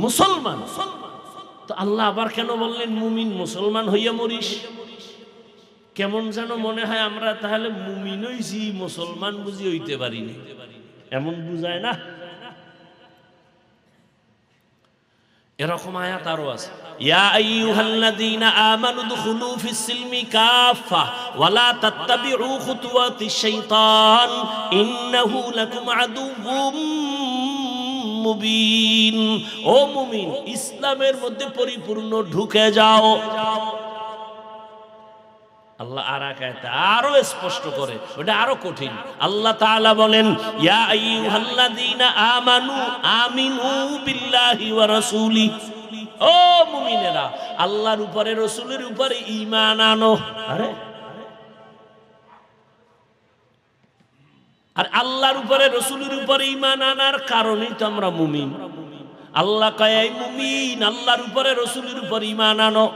মুসলমান। তো আল্লাহ আবার কেন বললেন মুমিন মুসলমান হইয়া মরিস? কেমন যেন মনে হয় আমরা তাহলে মুমিন হইছি, মুসলমান বুঝি হইতে পারিনি, এমন বুঝায় না? এরকম আয়াত আরো আছে, ইয়া আইয়ুহাল্লাযীনা আমানু দুখুলু ফিস-সিলমি কাফা ওয়া লা তাত্তাবিউ খুতুওয়াতিশ শাইতান ইন্নাহু লাকুম আদুউম মুবিন। ও মুমিন, ইসলামের মধ্যে পরিপূর্ণ ঢুকে যাও। আল্লাহ আর এক আয়াতে আরো স্পষ্ট করে, ওটা আরো কঠিন। আল্লাহ তাআলা বলেন, ইয়া আইয়ুহাল্লাযীনা আমানু আমিনু বিল্লাহি ওয়া রাসূলি। ও মুমিনেরা, আল্লাহর উপরে, রাসূলের উপরে ঈমান আনো। আরে আর আল্লাহর উপরে, রাসূলের উপরে ঈমান আনার কারণেই তো আমরা মুমিন। আল্লাহ কয়, এই মুমিন, আল্লাহর উপরে, রাসূলের উপরে ঈমান আনো।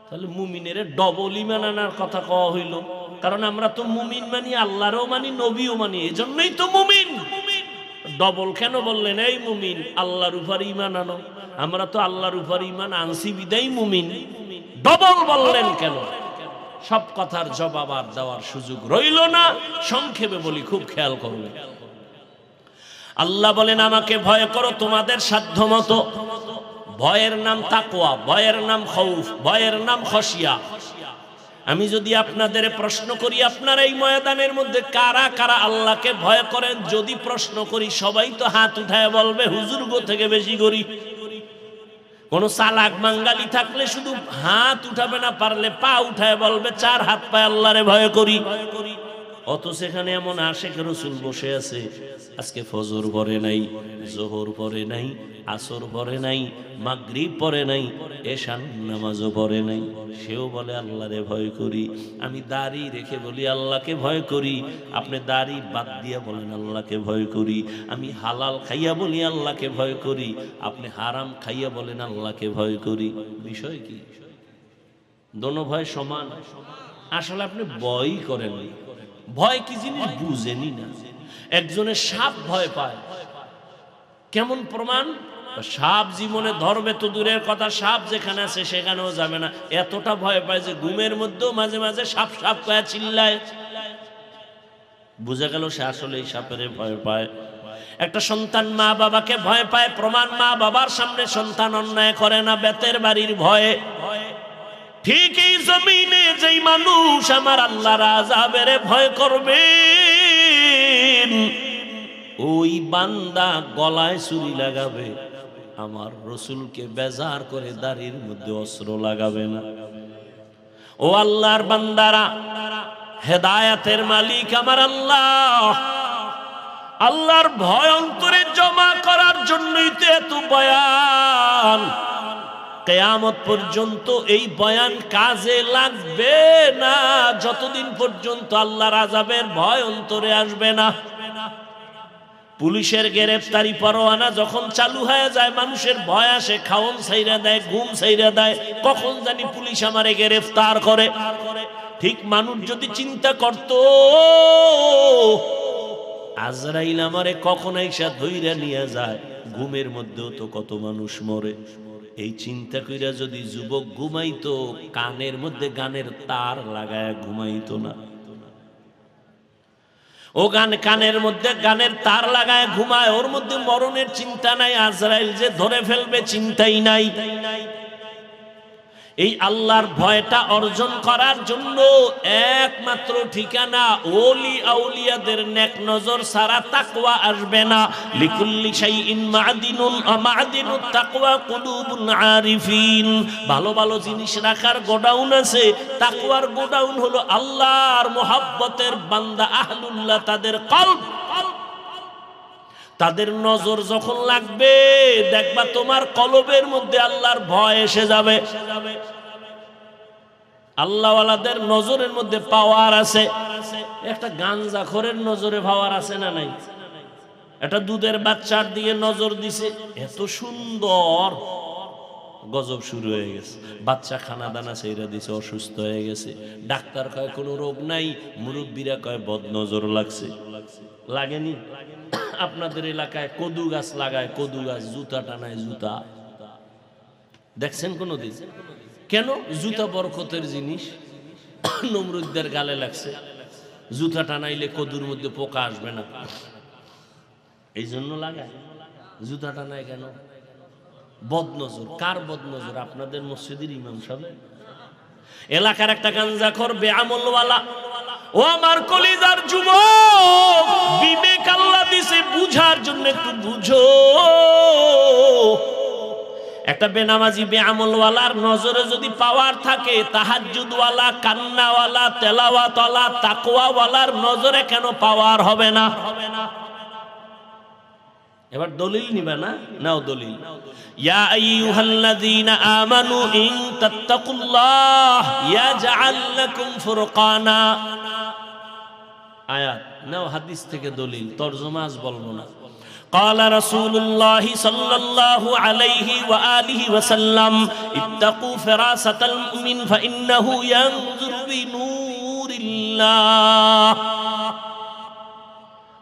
তাহলে মুমিনের ডবল ঈমান আনার কথা কওয়া হইল, কারণ আমরা তো মুমিন মানি, আল্লাহরও মানি, নবীও মানি, এজন্যই তো মুমিন। ডবল কেন বললেন? এই মুমিন, আল্লাহর উপরে ঈমান আনো। আমরা তো আল্লাহর উপরে ঈমান আনছি বিদায় মুমিন, ডবল বললেন কেন? সব কথার জবাব আর দেওয়ার সুযোগ রইল না। সংক্ষেপে বলি, খুব খেয়াল করবে। আল্লাহ বলেন, আমাকে ভয় করো তোমাদের সাধ্যমতো। ভয়ের নাম তাকওয়া, ভয়ের নাম খৌফ, ভয়ের নাম খশিয়া। আমি যদি আপনাদের প্রশ্ন করি, আপনারা এই ময়দানের মধ্যে কারা কারা আল্লাহকে ভয় করেন? যদি প্রশ্ন করি, সবাই তো হাত উঠায় বলবে হুজুর গো থেকে বেশি করি। কোন চালাক বাঙালি থাকলে শুধু হাত উঠাবে না, পারলে পা উঠায় বলবে 4 হাত পায়ে আল্লাহরে ভয় করি। অত সেখানে এমন আশেক রাসূল বসে আছে, আজকে ফজর পড়ে নাই, যোহর পড়ে নাই, আসর পড়ে নাই, মাগরিব পড়ে নাই, এশার নামাজও পড়ে নাই, সেও বলে আল্লাহরে ভয় করি। আমি দাড়ি রেখে বলি আল্লাহকে ভয় করি, আপনি দাড়ি বাদ দিয়া বলেন আল্লাহকে ভয় করি। আমি হালাল খাইয়া বলি আল্লাহকে ভয় করি, আপনি হারাম খাইয়া বলেন আল্লাহকে ভয় করি। বিষয় কি? দোনো ভয় সমান। আসলে আপনি ভয়ই করেন, ভয় কি জিনিস বুঝেনি না। একজনের সাপ ভয় পায়, কেমন প্রমাণ? সাপ জীবনে ধরবে তো দূরের কথা, সাপ যেখানে আছে সেখানেও যাবে না, এতটা ভয় পায় যে ঘুমের মধ্যেও মাঝে মাঝে সাপ সাপ কয়ে চিল্লায়। বুঝা গেল সে আসলে এই সাপের ভয় পায়। একটা সন্তান মা বাবাকে ভয় পায়, প্রমাণ মা বাবার সামনে সন্তান অন্যায় করে না বেতের বাড়ির ভয়ে। ঠিক এই জমিনে যেই মানুষ আমার আল্লাহর আযাবের ভয় করবে, ওই বান্দা গলায় ছুরি লাগাবে, আমার রসুলকে বেজার করে দাড়ির মধ্যে অস্ত্র লাগাবে না। ও আল্লাহর বান্দারা, হেদায়েতের মালিক আমার আল্লাহ, আল্লাহর ভয় অন্তরে জমা করার জন্যই তো এত বয়ান। কিয়ামত পর্যন্ত এই বয়ান কাজে লাগবে না যতদিন পর্যন্ত আল্লাহর আযাবের ভয় অন্তরে আসবে না। পুলিশের গ্রেফতারি পরোয়ানা যখন চালু হয়ে যায়, মানুষের ভয় আসে, খাওন ছাইরা দেয়, ঘুম ছাইরা দেয়, কখন জানি পুলিশ আমারে গ্রেফতার করে। ঠিক মানুষ যদি চিন্তা করত আজরাইল আমারে কখন আইসা ধইরা নিয়ে যায়, ঘুমের মধ্যেও তো কত মানুষ মরে, এই চিন্তা কইরা যদি যুবক ঘুমাইতো, কানের মধ্যে গানের তার লাগায় ঘুমাইতো না। ও কানের মধ্যে গানের তার লাগায় ঘুমায়, ওর মধ্যে মরণের চিন্তা নাই, আজরাইল যে ধরে ফেলবে চিন্তাই নাই। এই আল্লাহর ভয়টা অর্জন করার জন্য একমাত্র ঠিকানা ওলি আউলিয়াদের নেক নজর ছাড়া তাকওয়া আসবে না। লিকুল্লি শাইইন মা'দিনুন মা'দিনুত তাকওয়া কুলুবুল আরিফিন। ভালো ভালো জিনিস রাখার গোডাউন আছে, তাকওয়ার গোডাউন হলো আল্লাহর মুহাব্বতের বান্দা আহলুল্লাহ, তাদের কলব। তাদের নজর যখন লাগবে দেখবা তোমার কলবের মধ্যে আল্লাহর ভয় এসে যাবে। আল্লাহওয়ালাদের নজরের মধ্যে পাওয়ার আছে। একটা গাঞ্জাখোরের নজরে পাওয়ার আছে না নাই? একটা দুধের বাচ্চার দিকে নজর দিছে, এত সুন্দর, গজব শুরু হয়ে গেছে। বাচ্চা খানা দানা সেইরা দিছে, অসুস্থ হয়ে গেছে। ডাক্তার কয় কোনো রোগ নাই, মুরব্বীরা কয় বদ নজর লাগছে। লাগেনি? আপনাদের এলাকায় কদু গাছ লাগায়, কদু গাছ জুতা টানায়, জুতা দেখছেন কোনদিন? কেন? জুতা বরকতের জিনিস, নমরুদদের গালে লাগছে, জুতা টানাইলে কদুর মধ্যে পোকা আসবে না, এই জন্য লাগায়। জুতা টানায় কেন? বদনজর। কার বদনজর? আপনাদের মসজিদের ইমাম সাহেব। এলাকার একটা গাঞ্জাখোর বেআমলওয়ালা। ও আমার কলিজার যুবক, বিবেক আল্লাহ দিছে, বুঝার জন্য একটু বুঝো। একটা বেনামাজি বেআমলওয়ালার নজরে যদি পাওয়ার থাকে, তাহাজ্জুদওয়ালা, কান্নাওয়ালা, তেলাওয়াতওয়ালা, তাকওয়াওয়ালার নজরে কেন পাওয়ার হবে না? এবার দলিল নিবা না? নাও দলিল। ইয়া আইয়ুহাল্লাযীনা আমানু ইন তাত্তাকুল্লাহ ইয়াজআল লাকুম ফুরকানা। আয়াত নাও, হাদিস থেকে দলিল, তরজমা আজ বলবো না। قال رسول الله صلى الله عليه وآله وسلم اتقوا فراسة المؤمن فإنه ينظر بنور الله।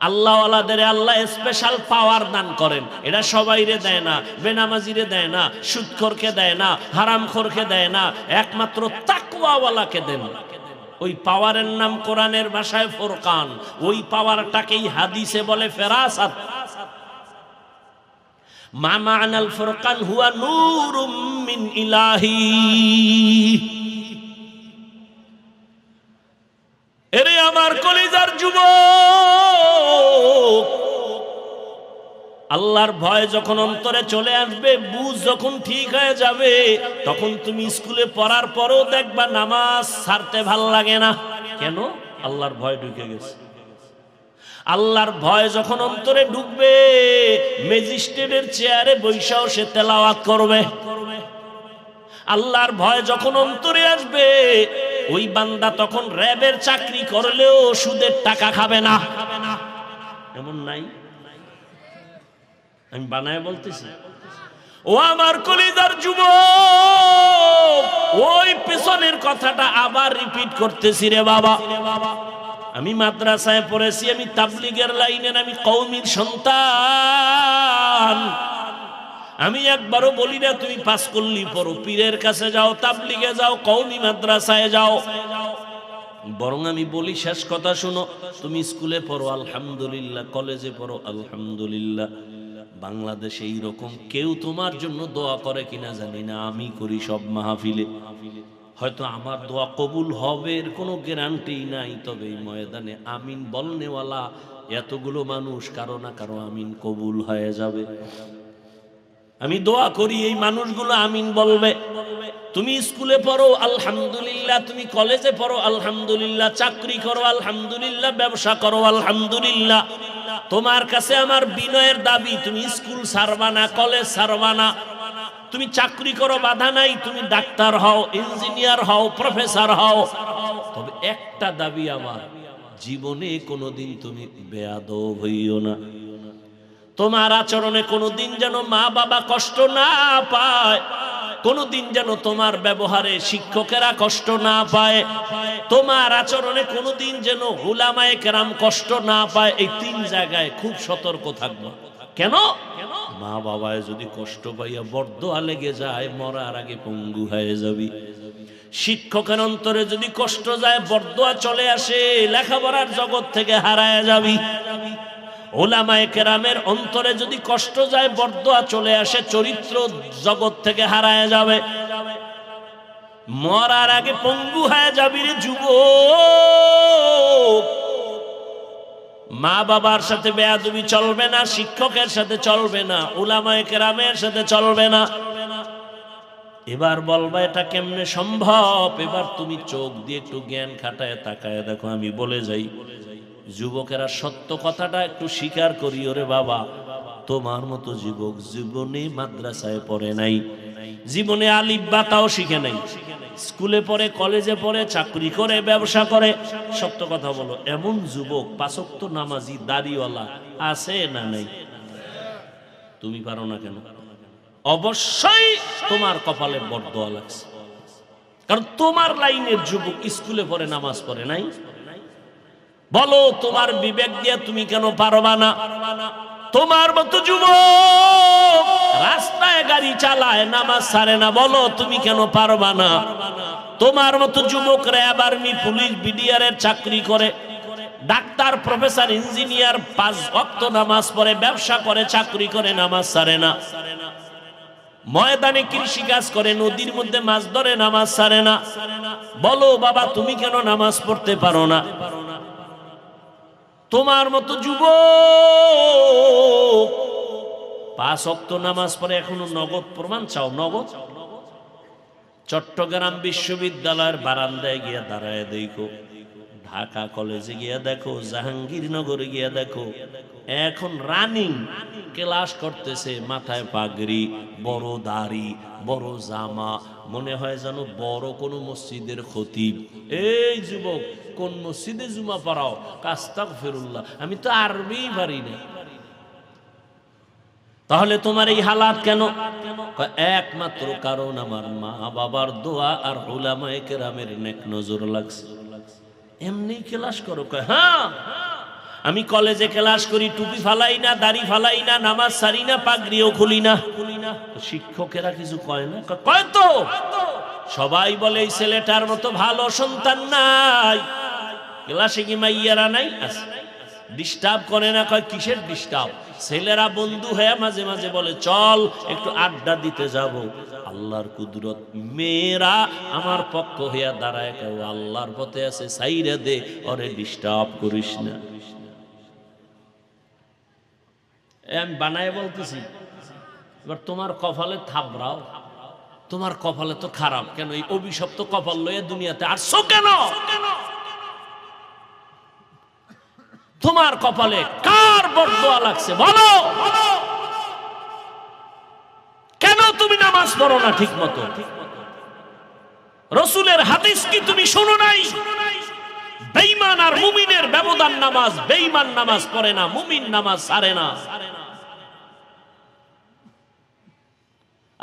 আল্লাহওয়ালাদের আল্লাহ স্পেশাল পাওয়ার দান করেন। এটা সবাইরে দেয় না, বেনামাজিরে দেয় না, সুদখোরকে দেয় না, হারামখোরকে দেয় না, একমাত্র তাকওয়াওয়ালাকে দেন। ওই পাওয়ারের নাম কোরআনের ভাষায় ফুরকান। ওই পাওয়ারটাকেই হাদিসে বলে ফেরাসাত। মা মা'নাল ফুরকান হুয়া নূরুম মিন ইলাহি। এরে আমার কলিজার যুবক, আল্লাহর ভয় যখন অন্তরে চলে আসবে, বুঝ যখন ঠিক হয়ে যাবে, তখন তুমি স্কুলে পড়ার পরেও দেখবা নামাজ ছাড়তে ভাল লাগে না। কেন? আল্লাহর ভয় ঢুকে গেছে। আল্লাহর ভয় যখন অন্তরে ঢুকবে, ম্যাজিস্ট্রেটের চেয়ারে বৈশাও সে তেলাওয়াত করবে। আল্লাহর ভয় যখন অন্তরে আসবে, ওই বান্দা তখন র্যাবের চাকরি করলেও সুদের টাকা খাবে না। এমন নাই? আমি বানায় বলতেছি। ও আমার কলিজার যুবক, ওই পেছনের কথাটা আবার রিপিট করতেছি রে বাবা। আমি মাদ্রাসায় পড়েছি, আমি তাবলীগের লাইনের, আমি কওমির সন্তান। আমি একবারও বলি না তুমি পাস করলি পড়ো, পীরের কাছে যাও, তাবলীগে যাও, কওমি মাদ্রাসায় যাও। বরং আমি বলি শেষ কথা শুনো, তুমি স্কুলে পড়ো আলহামদুলিল্লাহ, কলেজে পড়ো আলহামদুলিল্লাহ। বাংলাদেশে এইরকম কেউ তোমার জন্য দোয়া করে কিনা জানি না, আমি করি সব মাহফিলে। হয়তো আমার দোয়া কবুল হবে এর কোনো গ্যারান্টি নাই, তবে এই ময়দানে আমিন বলনেওয়ালা এতগুলো মানুষ, কারো না কারো আমিন কবুল হয়ে যাবে। আমি দোয়া করি এই মানুষগুলো আমিন বলবে। তুমি স্কুলে পড়ো আলহামদুলিল্লাহ, তুমি কলেজে পড়ো আলহামদুলিল্লাহ, চাকরি করো আলহামদুলিল্লাহ, ব্যবসা করো আলহামদুলিল্লাহ। তোমার কাছে আমার বিনয়ের দাবি, তুমি স্কুল ছাড়বা না, কলেজ ছাড়বা না। তুমি চাকরি করো, বাধা নাই, তুমি ডাক্তার হও, ইঞ্জিনিয়ার হও, প্রফেসর হও। তবে একটা দাবি আমার, জীবনে কোনোদিন তুমি বেয়াদব হইও না। তোমার আচরণে কোনোদিন যেন মা বাবা কষ্ট না পায়, কোনোদিন যেন তোমার ব্যবহারে শিক্ষকেরা কষ্ট না পায়, তোমার আচরণে কোনোদিন যেন উলামায়ে কেরাম কষ্ট না পায়। এই তিন জায়গায় খুব সতর্ক থাকবো। কেন? মা বাবায় যদি কষ্ট পাইয়া বরদোয়া লেগে যায়, মরার আগে পঙ্গু হয়ে যাবি। শিক্ষকের অন্তরে যদি কষ্ট যায়, বরদোয়া চলে আসে, লেখাপড়ার জগৎ থেকে হারায় যাবি। উলামায়ে কেরামের অন্তরে যদি কষ্ট যায়, বরদোয়া চলে আসে, চরিত্র জগৎ থেকে হারায় যাবে, মরার আগে পঙ্গু হয়ে যাবি রে যুবক। মা বাবার সাথে বেয়াদবি চলবে না, শিক্ষকের সাথে চলবে না, উলামায়ে কেরামের সাথে চলবে না। এবার বলবা এটা কেমনে সম্ভব? এবার তুমি চোখ দিয়ে একটু জ্ঞান খাটায় তাকায় দেখো। আমি বলে যাই, যুবকেরা সত্য কথাটা একটু স্বীকার করি। ওরে বাবা, তোমার মতো যুবক জীবনে মাদ্রাসায় পড়ে নাই, জীবনে আলিফ বা তাও শিখে নাই, স্কুলে পড়ে, কলেজে পড়ে, চাকরি করে, ব্যবসা করে। সত্য কথা বলো, এমন যুবক পাঁচ ওয়াক্ত নামাজি দাড়িওয়ালা আছে না নাই? তুমি পারো না কেন? অবশ্যই তোমার কপালে বরদোয়া লাগছে, কারণ তোমার লাইনের যুবক স্কুলে পড়ে, নামাজ পড়ে নাই। বলো তোমার বিবেক দিয়ে তুমি কেন পারবা না? তোমার মতো যুবক রাস্তায় গাড়ি চালায়, নামাজ ছাড়ে না, বলো তুমি কেন পারবা না? তোমার মতো যুবকরা এবার পুলিশ বিডিআরের চাকরি করে, ডাক্তার, প্রফেসর, ইঞ্জিনিয়ার, 5 ওয়াক্ত নামাজ পড়ে, ব্যবসা করে, চাকরি করে, নামাজ ছাড়ে না। ময়দানে কৃষি কাজ করে, নদীর মধ্যে মাছ ধরে, নামাজ ছাড়ে না। বলো বাবা তুমি কেন নামাজ পড়তে পারো না? তোমার মতো যুবক 5 ওয়াক্ত নামাজ পড়ে, এখনো নগদ প্রমাণ চাও? নগদ? চট্টগ্রাম বিশ্ববিদ্যালয়ের বারান্দায় গিয়ে দাঁড়ায় দেখো, ঢাকা কলেজে গিয়া দেখো, জাহাঙ্গীরনগরে গিয়া দেখো, এখন রানিং ক্লাস করতেছে, মাথায় পাগড়ি, বড় দাড়ি, বড় জামা, মনে হয় যেন বড় কোনো মসজিদের খতিব। এই যুবক, কোন মসজিদে জুমা পড়াও? আস্তাগফিরুল্লাহ, আমি তো আরবি পারি না। তাহলে তোমার এই হালাত কেন? একমাত্র কারণ আমার মা বাবার দোয়া আর উলামায়ে কেরামের নেক নজর লাগছে। এমনি ক্লাস করো? হ্যাঁ, আমি কলেজে ক্লাস করি, টুপি ফালাই না, দাড়ি ফালাই না, নামাজ সারি না, পাগড়িও খুলি না। শিক্ষকেরা কিছু কয় না? কয় তো। সবাই বলে এই ছেলেটার মতো ভালো সন্তান নাই। ক্লাসে কি মাইয়ারা নাই? ডিস্টার্ব করে না? কয় কিসের ডিস্টার্ব? ছেলেরা বন্ধু হয়ে মাঝে মাঝে বলে চল একটু আড্ডা দিতে যাব। আল্লাহর কুদরত, মেয়েরা আমার পক্ষ হইয়া দাঁড়ায়, কেউ আল্লাহর পথে আছে, সাইরা দে, ওরে ডিস্টার্ব করিস না। আমি বানায় বলতেছি। এবার তোমার কপালে থাবড়াও, তোমার কপালে তো খারাপ। কেন এই অভিশপ্ত কপাল লয়ে দুনিয়াতে আসছো কেন? তোমার কপালে কার বরদোয়া লাগছে বলো? কেন তুমি নামাজ পড়ো না ঠিক মতো? রাসূলের হাদিস কি তুমি শোনো নাই? বেঈমান আর মুমিনের ব্যবধান নামাজ। বেঈমান নামাজ পড়ে না, মুমিন নামাজ ছাড়ে না।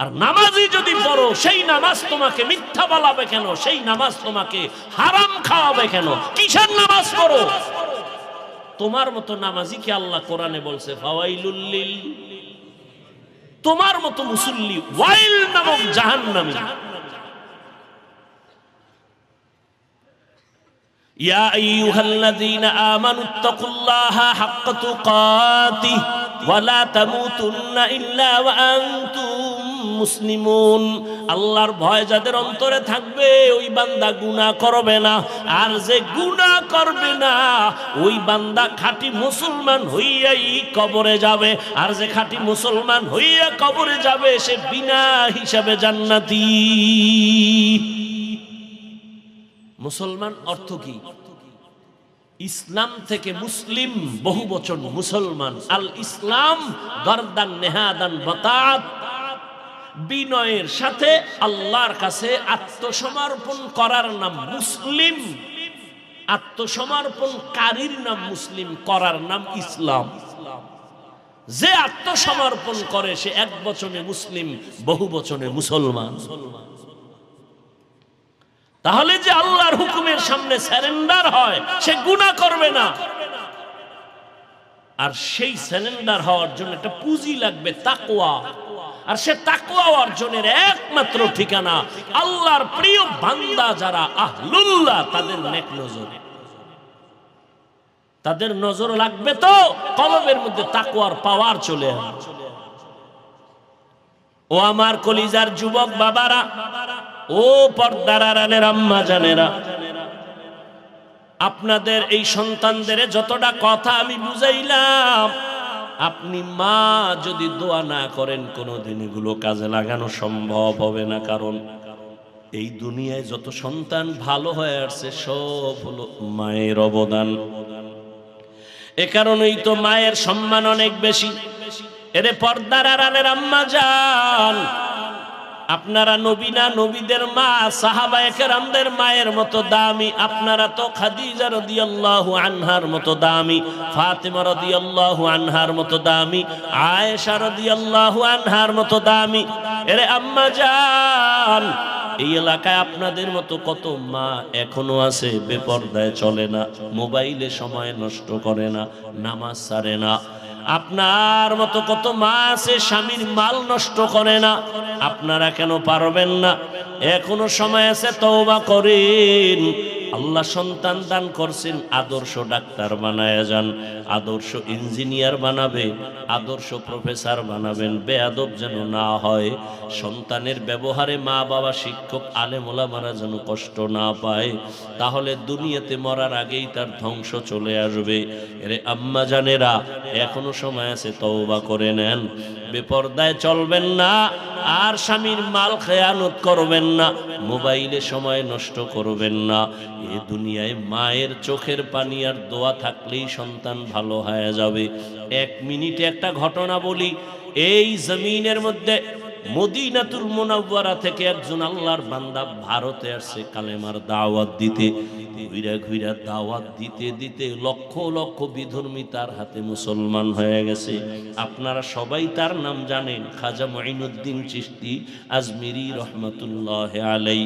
আর নামাজই যদি পড়ো, সেই নামাজ তোমাকে মিথ্যা বলাবে কেন? সেই নামাজ তোমাকে হারাম খাওয়াবে কেন? কিসের নামাজ পড়ো? তোমার মতো নামাজি কি আল্লাহ কোরআনে বলছে ফাওয়াইলুল লিল, তোমার মতো মুসল্লি ওয়াইল নামক জাহান্নামী। ইয়া আইয়ুহাল্লাযীনা আমানুত্তাকুল্লাহা হাক্কা তুকাতিহি ওয়া লা তামুতুন্না ইল্লা ওয়া আনতুম মুসলিমুন। আল্লাহর ভয় যাদের অন্তরে থাকবে ওই বান্দা গুনাহ করবে না, আর যে গুনাহ করবে না ওই বান্দা খাঁটি মুসলমান হইয়াই কবরে যাবে। আর যে খাঁটি মুসলমান হইয়া কবরে যাবে সে বিনা হিসাবে জান্নাতি। মুসলমান অর্থ কি? ইসলাম থেকে মুসলিম বহু বচন মুসলমান। আল ইসলাম গরদান নেহাদান বাতাত, বিনয়ের সাথে আল্লাহর কাছে আত্মসমর্পণ করার নাম মুসলিম। আত্মসমর্পণকারীর নাম মুসলিম, করার নাম ইসলাম। যে আত্মসমর্পণ করে সে এক বচনে মুসলিম, বহু বচনে মুসলমান। তাহলে যে আল্লাহর হুকুমের সামনে সারেন্ডার হয় সে গুনাহ করবে না। আর সেই সারেন্ডার হওয়ার জন্য একটা পুঁজি লাগবে, তাকওয়া। আর সে তাকওয়া অর্জনের একমাত্র ঠিকানা আল্লাহর প্রিয় বান্দা যারা আহলুল্লাহ, তাদের নেক নজর। তাদের নজর লাগবে তো কলবের মধ্যে তাকওয়ার পাওয়ার চলে আসবে। ও আমার কলিজার যুবক বাবারা, ও পর্দার আড়ালের আম্মা জানেরা, আপনাদের এই সন্তানদের যতটা কথা আমি বুঝাইলাম, আপনি মা যদি দোয়া না করেন কোনোদিন এগুলো কাজে লাগানো সম্ভব হবে না। কারণ এই দুনিয়ায় যত সন্তান ভালো হয়ে আসছে সব হলো মায়ের অবদান। এ কারণেই তো মায়ের সম্মান অনেক বেশি। এরে পর্দার আড়ালের আম্মা জান, আপনারা নবী না, নবীদের মা সাহাবায়ে কেরামদের মায়ের মতো দামি। আপনারা তো খাদিজা রাদিয়াল্লাহু আনহার মতো দামি, ফাতেমা রাদিয়াল্লাহু আনহার মতো দামি, আয়েশা রাদিয়াল্লাহু আনহার মতো দামি। এরে আম্মা জান, এই এলাকায় আপনাদের মতো কত মা এখনো আছে বেপরদায় চলে না, মোবাইলে সময় নষ্ট করে না, নামাজ ছাড়ে না। আপনার মতো কত মা আছে স্বামীর মাল নষ্ট করে না। আপনারা কেন পারবেন না? এখনো সময় আছে, তওবা করেন। আল্লাহ সন্তান দান করছেন, আদর্শ ডাক্তার বানায় যান, আদর্শ ইঞ্জিনিয়ার বানাবে, আদর্শ প্রফেসর বানাবেন। বেয়াদব যেন না হয়। সন্তানের ব্যবহারে মা বাবা, শিক্ষক, আলেম ওলামারা যেন কষ্ট না পায়। তাহলে দুনিয়াতে মরার আগেই তার ধ্বংস চলে আসবে। এরে আম্মা জানেরা, এখনো সময় আছে, তওবা করে নেন। বেপরদায় চলবেন না, আর স্বামীর মাল খেয়ানত করবেন না, মোবাইলে সময় নষ্ট করবেন না। এ দুনিয়ায় মায়ের চোখের পানি আর দোয়া থাকলেই সন্তান ভালো হয়ে যাবে। এক মিনিটে একটা ঘটনা বলি। এই জমিনের মধ্যে মদিনাতুল মুনাওয়ারা থেকে একজন আল্লাহর বান্দা ভারতে আসছে কালেমার দাওয়াত দিতে। ঘুরা ঘুরা দাওয়াত দিতে দিতে লক্ষ লক্ষ বিধর্মী তার হাতে মুসলমান হয়ে গেছে। আপনারা সবাই তার নাম জানেন, খাজা মুঈনুদ্দিন চিশতি আজমিরি রহমাতুল্লাহ আলাই।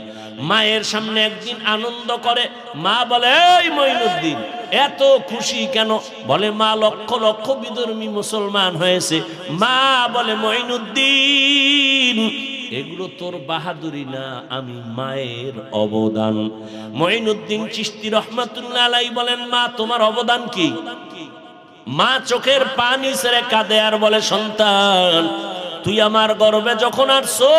মায়ের সামনে একদিন আনন্দ করে, মা বলে, এই মুঈনুদ্দিন এত খুশি কেন? বলে, মা লক্ষ লক্ষ বিধর্মী মুসলমান হয়েছে। মা বলে, মুঈনুদ্দিন এগুলো তোর বাহাদুরি না, আমি মায়ের অবদান। মুঈনুদ্দিন চিশতি রহমাতুল্লাহ আলাই বলেন, মা তোমার অবদান কি? মা চোখের পানি ছেড়ে কাঁদে আর বলে, সন্তান তুই আমার গর্ভে যখন আসছো,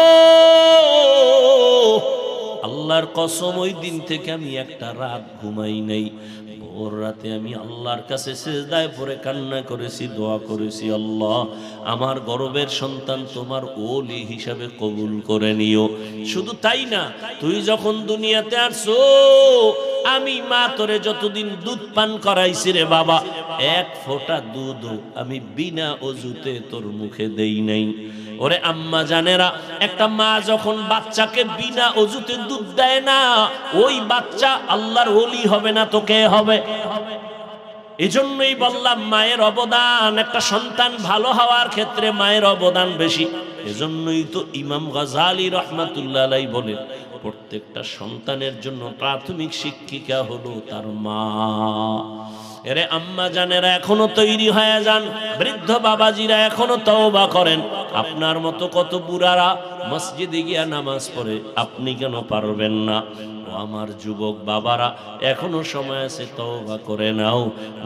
আল্লাহর কসম ওই দিন থেকে আমি একটা রাত ঘুমাই নাই। ভোর রাতে আমি আল্লাহর কাছে সিজদায় পড়ে কান্না করেছি, দোয়া করেছি, আল্লাহ আমার গর্ভের সন্তান তোমার ওলি হিসাবে কবুল করে নিও। শুধু তাই না, তুই যখন দুনিয়াতে আসছো, আমি মা তোরে যতদিন দুধ পান করাইছি রে বাবা, এক ফোঁটা দুধ আমি বিনা অজুতে তোর মুখে দেই নাই। ওরে আম্মা জানেরা, একটা মা যখন বাচ্চাকে বিনা অজুতে দুধ দেয় না, ওই বাচ্চা আল্লাহর ওলি হবে না তো কে হবে? এজন্যই বললাম মায়ের অবদান, একটা সন্তান ভালো হওয়ার ক্ষেত্রে মায়ের অবদান বেশি। এজন্যই তো ইমাম গাজালি রাহমাতুল্লাহ আলাইহি বলেন, প্রত্যেকটা সন্তানের জন্য প্রাথমিক শিক্ষিকা হলো তার মা। এরে আম্মা জানেরা এখনো তৈরি হয়ে যান, বৃদ্ধ বাবাজিরা এখনো তওবা করেন। আপনার মতো কত বুড়ারা মসজিদে গিয়া নামাজ পড়ে, আপনি কেন পারবেন না? ও আমার যুবক বাবারা, এখনো সময় আছে, তওবা করে নাও।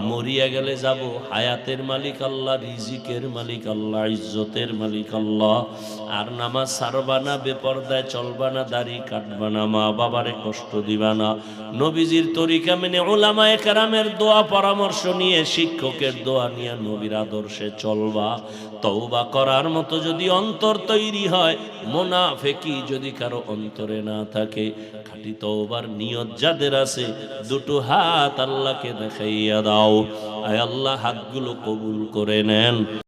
মরিয়া গেলে যাব, হায়াতের মালিক আল্লাহ, রিজিকের মালিক আল্লাহ, ইজ্জতের মালিক আল্লাহ। আর নামাজ ছাড়বা না, বেপরদায় চলবা না, দাড়ি কাটবা না, মা বাবারে কষ্ট দিবা না। নবীজির তরিকা মেনে, উলামায়ে কেরামের দোয়া পরামর্শ নিয়ে, শিক্ষকের দোয়া নিয়ে নবীর আদর্শে চলবা। তওবা করার মতো যদি অন্তর তৈরি হয়, মুনাফিকি যদি কারো অন্তরে না থাকে, খাঁটি তওবার নিয়ত যাদের আছে, দুটো হাত আল্লাহকে দেখাইয়া দাও। আয় আল্লাহ, হাতগুলো কবুল করে নেন।